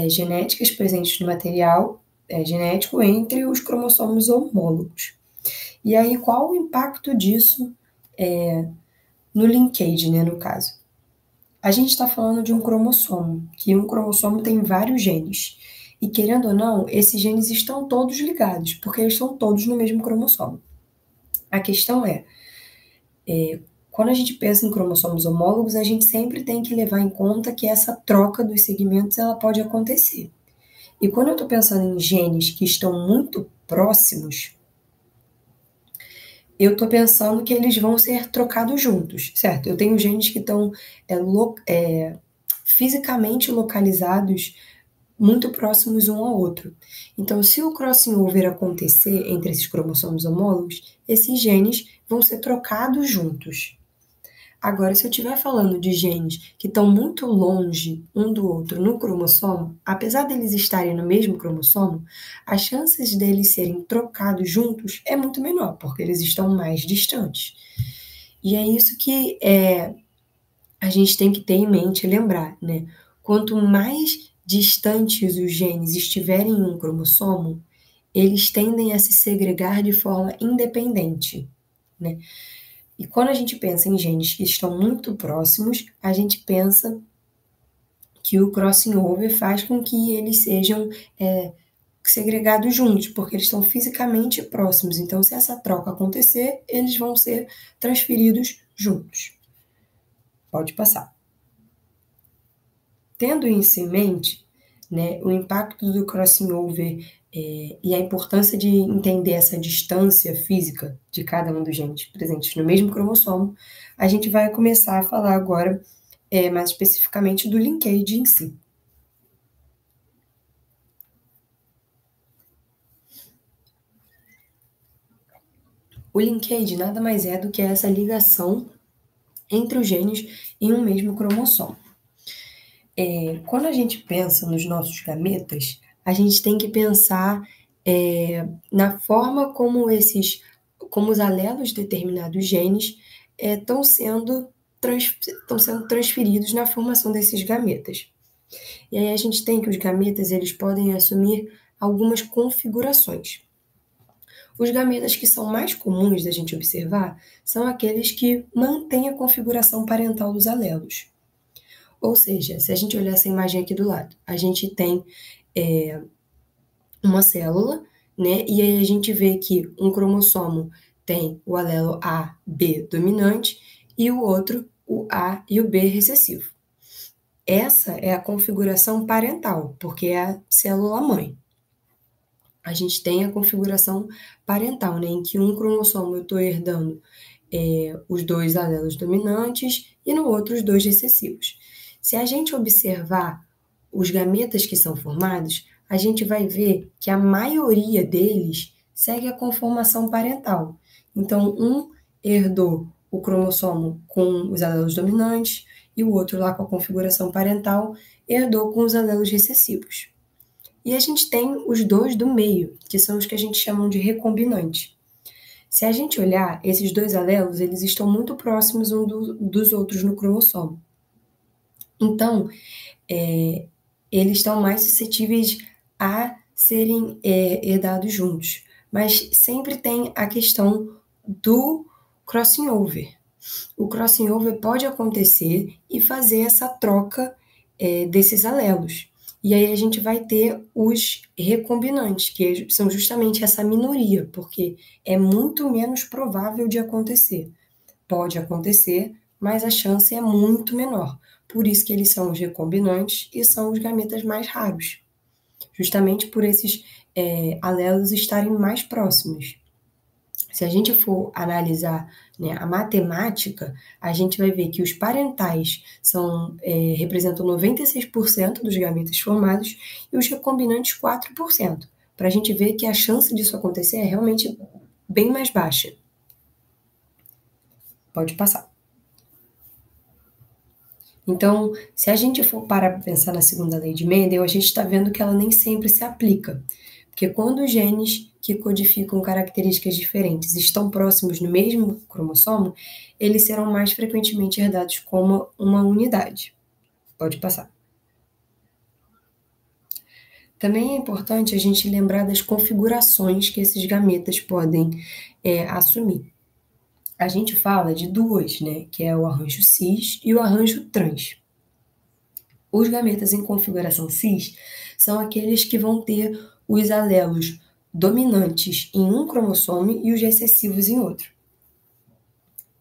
Speaker 2: genéticas presentes no material genético entre os cromossomos homólogos. E aí, qual o impacto disso no linkage, né, no caso? A gente está falando de um cromossomo, que um cromossomo tem vários genes. E querendo ou não, esses genes estão todos ligados, porque eles estão todos no mesmo cromossomo. A questão quando a gente pensa em cromossomos homólogos, a gente sempre tem que levar em conta que essa troca dos segmentos ela pode acontecer. E quando eu estou pensando em genes que estão muito próximos, eu estou pensando que eles vão ser trocados juntos, certo? Eu tenho genes que estão fisicamente localizados muito próximos um ao outro. Então, se o crossing over acontecer entre esses cromossomos homólogos, esses genes vão ser trocados juntos. Agora, se eu estiver falando de genes que estão muito longe um do outro no cromossomo, apesar deles estarem no mesmo cromossomo, as chances deles serem trocados juntos é muito menor, porque eles estão mais distantes. E é isso que a gente tem que ter em mente e lembrar, né? Quanto mais distantes os genes estiverem em um cromossomo, eles tendem a se segregar de forma independente, né? E quando a gente pensa em genes que estão muito próximos, a gente pensa que o crossing over faz com que eles sejam segregados juntos, porque eles estão fisicamente próximos. Então, se essa troca acontecer, eles vão ser transferidos juntos. Pode passar. Tendo isso em mente, né, o impacto do crossing over e a importância de entender essa distância física de cada um dos genes presentes no mesmo cromossomo, a gente vai começar a falar agora mais especificamente do linkage em si. O linkage nada mais é do que essa ligação entre os genes em um mesmo cromossomo. Quando a gente pensa nos nossos gametas, a gente tem que pensar na forma como os alelos de determinados genes estão sendo transferidos na formação desses gametas. E aí a gente tem que os gametas eles podem assumir algumas configurações. Os gametas que são mais comuns da gente observar são aqueles que mantêm a configuração parental dos alelos. Ou seja, se a gente olhar essa imagem aqui do lado, a gente tem uma célula, né? E aí a gente vê que um cromossomo tem o alelo A, B dominante e o outro, o A e o B recessivo. Essa é a configuração parental, porque é a célula-mãe. A gente tem a configuração parental, né? Em que um cromossomo eu estou herdando os 2 alelos dominantes e no outro os 2 recessivos. Se a gente observar os gametas que são formados, a gente vai ver que a maioria deles segue a conformação parental. Então, um herdou o cromossomo com os alelos dominantes e o outro lá com a configuração parental herdou com os alelos recessivos. E a gente tem os 2 do meio, que são os que a gente chama de recombinantes. Se a gente olhar, esses 2 alelos, eles estão muito próximos dos outros no cromossomo. Então, eles estão mais suscetíveis a serem herdados juntos. Mas sempre tem a questão do crossing over. O crossing over pode acontecer e fazer essa troca desses alelos. E aí a gente vai ter os recombinantes, que são justamente essa minoria, porque é muito menos provável de acontecer. Pode acontecer, mas a chance é muito menor. Por isso que eles são os recombinantes e são os gametas mais raros. Justamente por esses alelos estarem mais próximos. Se a gente for analisar, né, a matemática, a gente vai ver que os parentais representam 96% dos gametas formados e os recombinantes 4%, para a gente ver que a chance disso acontecer é realmente bem mais baixa. Pode passar. Então, se a gente for parar para pensar na segunda lei de Mendel, a gente está vendo que ela nem sempre se aplica. Porque quando os genes que codificam características diferentes estão próximos no mesmo cromossomo, eles serão mais frequentemente herdados como uma unidade. Pode passar. Também é importante a gente lembrar das configurações que esses gametas podem assumir. A gente fala de 2, né, que é o arranjo cis e o arranjo trans. Os gametas em configuração cis são aqueles que vão ter os alelos dominantes em um cromossomo e os recessivos em outro.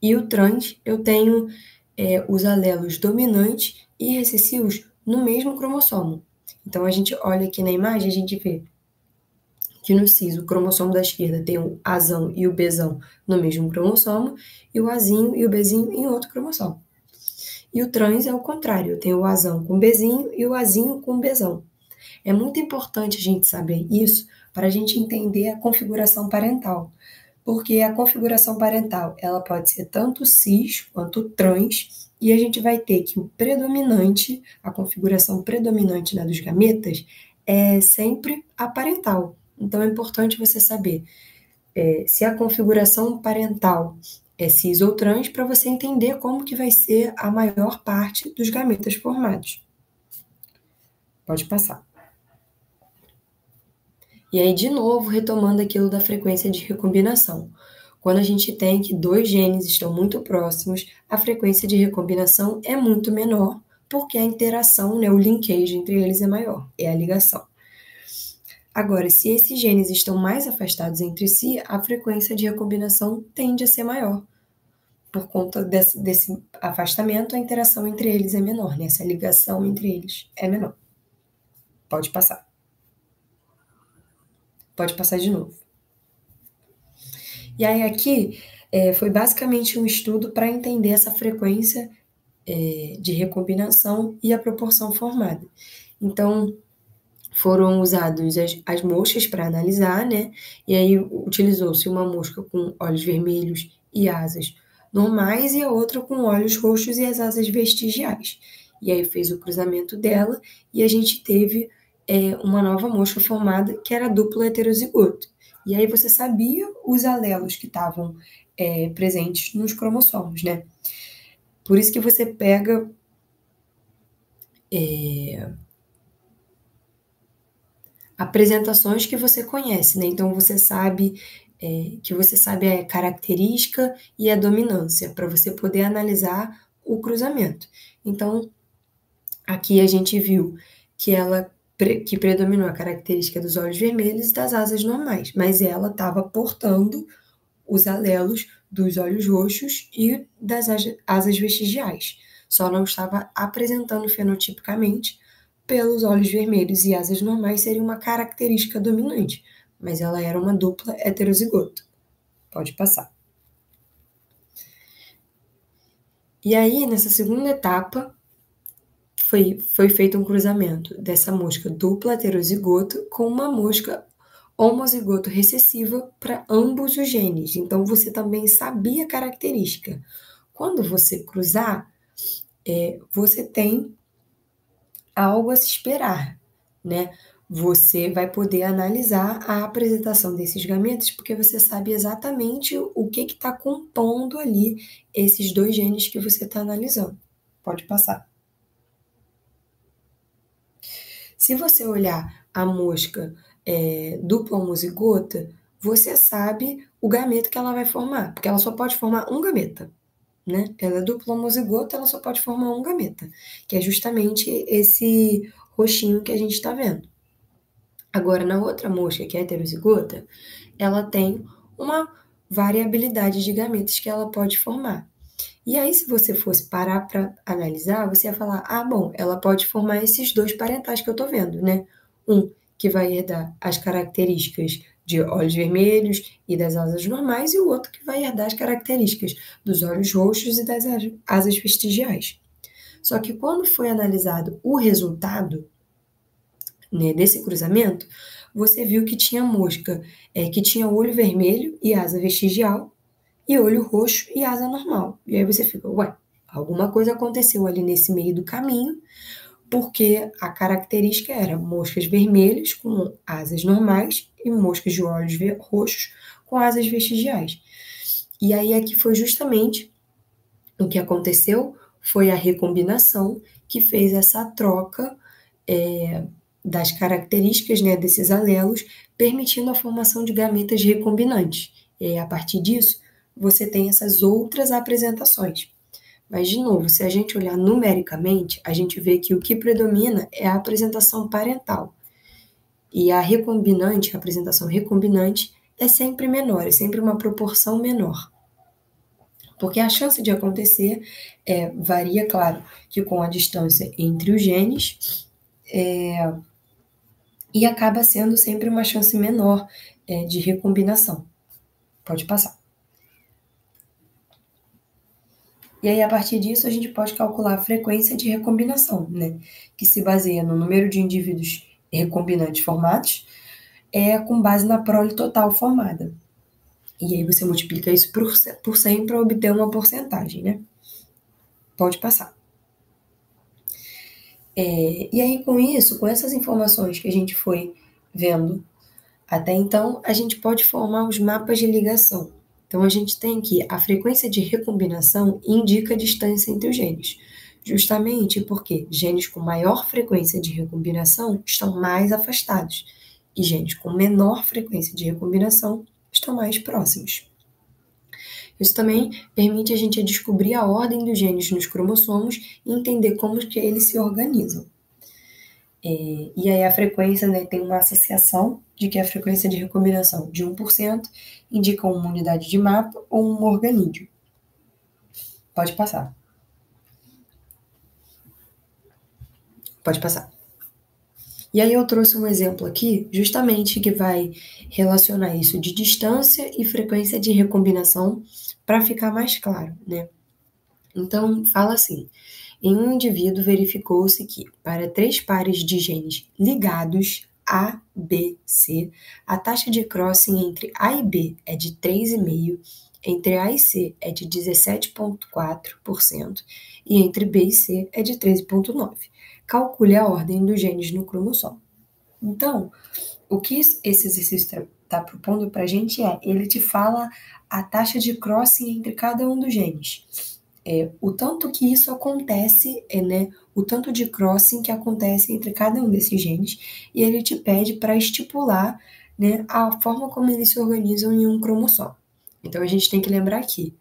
Speaker 2: E o trans, eu tenho os alelos dominantes e recessivos no mesmo cromossomo. Então, a gente olha aqui na imagem, a gente vê que no cis, o cromossomo da esquerda tem o Azão e o Bzão no mesmo cromossomo, e o Azinho e o Bzinho em outro cromossomo. E o trans é o contrário, eu tenho o Azão com Bzinho e o Azinho com Bzão. É muito importante a gente saber isso para a gente entender a configuração parental, porque a configuração parental ela pode ser tanto cis quanto trans, e a gente vai ter que o predominante, a configuração predominante, né, dos gametas é sempre a parental. Então é importante você saber se a configuração parental é cis ou trans, para você entender como que vai ser a maior parte dos gametas formados. Pode passar. E aí, de novo, retomando aquilo da frequência de recombinação. Quando a gente tem que 2 genes estão muito próximos, a frequência de recombinação é muito menor, porque a interação, né, o linkage entre eles é maior, é a ligação. Agora, se esses genes estão mais afastados entre si, a frequência de recombinação tende a ser maior. Por conta desse afastamento, a interação entre eles é menor, né? Essa ligação entre eles é menor. Pode passar. Pode passar de novo. E aí aqui foi basicamente um estudo para entender essa frequência de recombinação e a proporção formada. Então, foram usados as moscas para analisar, né? E aí utilizou-se uma mosca com olhos vermelhos e asas normais e a outra com olhos roxos e as asas vestigiais. E aí fez o cruzamento dela e a gente teve uma nova mosca formada, que era duplo heterozigoto. E aí você sabia os alelos que estavam presentes nos cromossomos, né? Por isso que você pega apresentações que você conhece, né? Então você sabe que você sabe a característica e a dominância para você poder analisar o cruzamento. Então aqui a gente viu que predominou a característica dos olhos vermelhos e das asas normais, mas ela estava portando os alelos dos olhos roxos e das asas vestigiais. Só não estava apresentando fenotipicamente pelos olhos vermelhos e asas normais seria uma característica dominante, mas ela era uma dupla heterozigoto. Pode passar. E aí, nessa segunda etapa, foi feito um cruzamento dessa mosca dupla heterozigoto com uma mosca homozigoto recessiva para ambos os genes. Então, você também sabia a característica. Quando você cruzar, você tem algo a se esperar, né? Você vai poder analisar a apresentação desses gametas, porque você sabe exatamente o que está compondo ali esses dois genes que você está analisando. Pode passar. Se você olhar a mosca dupla homozigota, você sabe o gameta que ela vai formar, porque ela só pode formar um gameta, né? Ela é dupla homozigota, ela só pode formar um gameta, que é justamente esse roxinho que a gente está vendo. Agora, na outra mosca, que é heterozigota, ela tem uma variabilidade de gametas que ela pode formar. E aí, se você fosse parar para analisar, você ia falar, bom, ela pode formar esses dois parentais que eu tô vendo, né? Um que vai herdar as características de olhos vermelhos e das asas normais, e o outro que vai herdar as características dos olhos roxos e das asas vestigiais. Só que quando foi analisado o resultado, né, desse cruzamento, você viu que tinha mosca que tinha olho vermelho e asa vestigial, e olho roxo e asa normal. E aí você fica, alguma coisa aconteceu ali nesse meio do caminho, porque a característica era moscas vermelhas com asas normais e moscas de olhos roxos com asas vestigiais. E aí aqui foi justamente o que aconteceu, foi a recombinação que fez essa troca das características, né, desses alelos, permitindo a formação de gametas recombinantes. E aí, a partir disso, você tem essas outras apresentações. Mas, de novo, se a gente olhar numericamente, a gente vê que o que predomina é a apresentação parental. E a recombinante, a apresentação recombinante, é sempre menor, é sempre uma proporção menor. Porque a chance de acontecer varia, claro, que com a distância entre os genes, e acaba sendo sempre uma chance menor de recombinação. Pode passar. E aí, a partir disso, a gente pode calcular a frequência de recombinação, né? Que se baseia no número de indivíduos recombinantes formados, com base na prole total formada. E aí você multiplica isso por 100 para obter uma porcentagem, né? Pode passar. E aí, com isso, com essas informações que a gente foi vendo até então, a gente pode formar os mapas de ligação. Então, a gente tem que a frequência de recombinação indica a distância entre os genes, justamente porque genes com maior frequência de recombinação estão mais afastados e genes com menor frequência de recombinação estão mais próximos. Isso também permite a gente descobrir a ordem dos genes nos cromossomos e entender como que eles se organizam. E aí a frequência, né, tem uma associação de que a frequência de recombinação de 1% indica uma unidade de mapa ou um organídeo. Pode passar. Pode passar. E aí eu trouxe um exemplo aqui, justamente que vai relacionar isso de distância e frequência de recombinação para ficar mais claro, né? Então, fala assim, em um indivíduo verificou-se que, para 3 pares de genes ligados, A, B, C, a taxa de crossing entre A e B é de 3,5, entre A e C é de 17,4% e entre B e C é de 13,9%. Calcule a ordem dos genes no cromossomo. Então, o que esse exercício está propondo para a gente ele te fala a taxa de crossing entre cada um dos genes. O tanto que isso acontece, o tanto de crossing que acontece entre cada um desses genes, e ele te pede para estipular, a forma como eles se organizam em um cromossomo. Então, a gente tem que lembrar que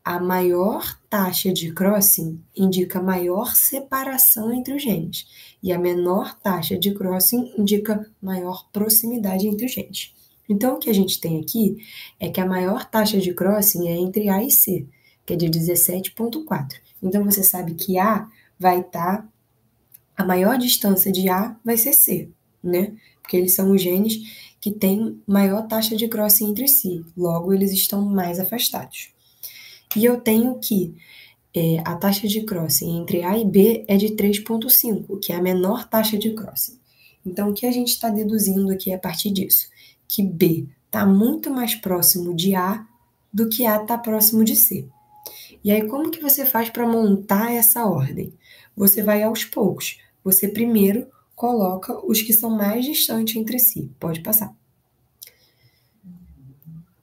Speaker 2: a maior taxa de crossing indica maior separação entre os genes, e a menor taxa de crossing indica maior proximidade entre os genes. Então, o que a gente tem aqui é que a maior taxa de crossing é entre A e C, que é de 17,4. Então, você sabe que A vai estar, a maior distância de A vai ser C, Porque eles são os genes que têm maior taxa de crossing entre si, logo eles estão mais afastados. E eu tenho que a taxa de crossing entre A e B é de 3,5, que é a menor taxa de crossing. Então, o que a gente está deduzindo aqui a partir disso? Que B está muito mais próximo de A do que A está próximo de C. E aí, como que você faz para montar essa ordem? Você vai aos poucos. Você primeiro coloca os que são mais distantes entre si. Pode passar.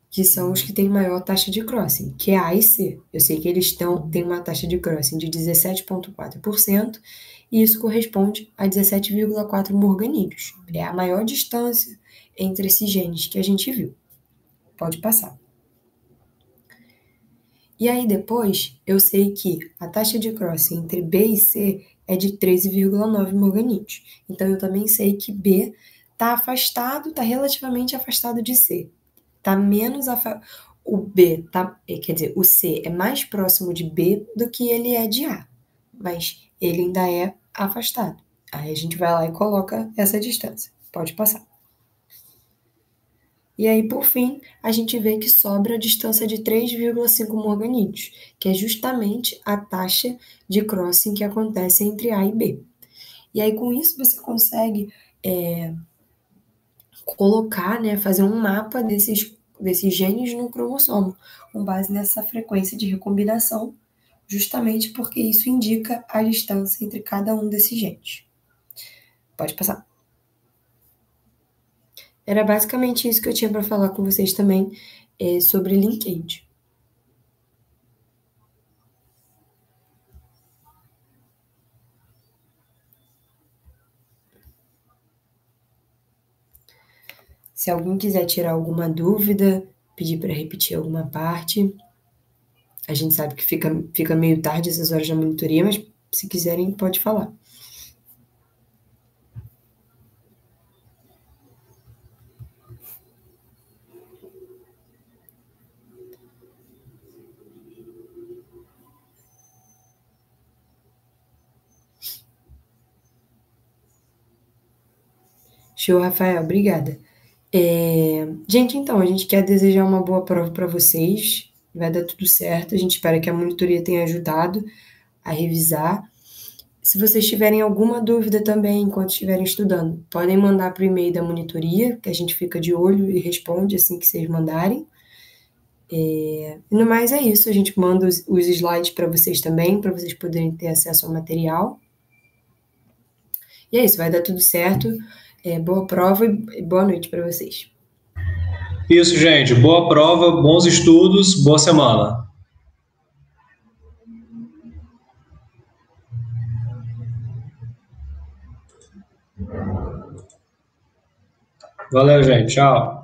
Speaker 2: Que são os que têm maior taxa de crossing, que é A e C. Eu sei que eles têm uma taxa de crossing de 17,4%, e isso corresponde a 17,4 morganídeos. É a maior distância entre esses genes que a gente viu. Pode passar. E aí depois, eu sei que a taxa de crossing entre B e C é de 13,9 morganídeos. Então, eu também sei que B está relativamente afastado de C. Tá menos o B o C é mais próximo de B do que ele é de A, mas ele ainda é afastado. Aí a gente vai lá e coloca essa distância. Pode passar. E aí, por fim, a gente vê que sobra a distância de 3,5 morganídeos, que é justamente a taxa de crossing que acontece entre A e B. E aí, com isso, você consegue colocar, fazer um mapa desses genes no cromossomo, com base nessa frequência de recombinação, justamente porque isso indica a distância entre cada um desses genes. Pode passar. Era basicamente isso que eu tinha para falar com vocês também sobre linkage. Se alguém quiser tirar alguma dúvida, pedir para repetir alguma parte, a gente sabe que fica meio tarde essas horas da monitoria, mas se quiserem, pode falar. Show, Rafael, obrigada. Gente, então, a gente quer desejar uma boa prova para vocês, vai dar tudo certo, a gente espera que a monitoria tenha ajudado a revisar. Se vocês tiverem alguma dúvida também enquanto estiverem estudando, podem mandar para o e-mail da monitoria, que a gente fica de olho e responde assim que vocês mandarem. No mais é isso, a gente manda os slides para vocês também, para vocês poderem ter acesso ao material. E é isso, vai dar tudo certo. Boa prova e boa noite para vocês.
Speaker 1: Isso, gente. Boa prova, bons estudos, boa semana. Valeu, gente. Tchau.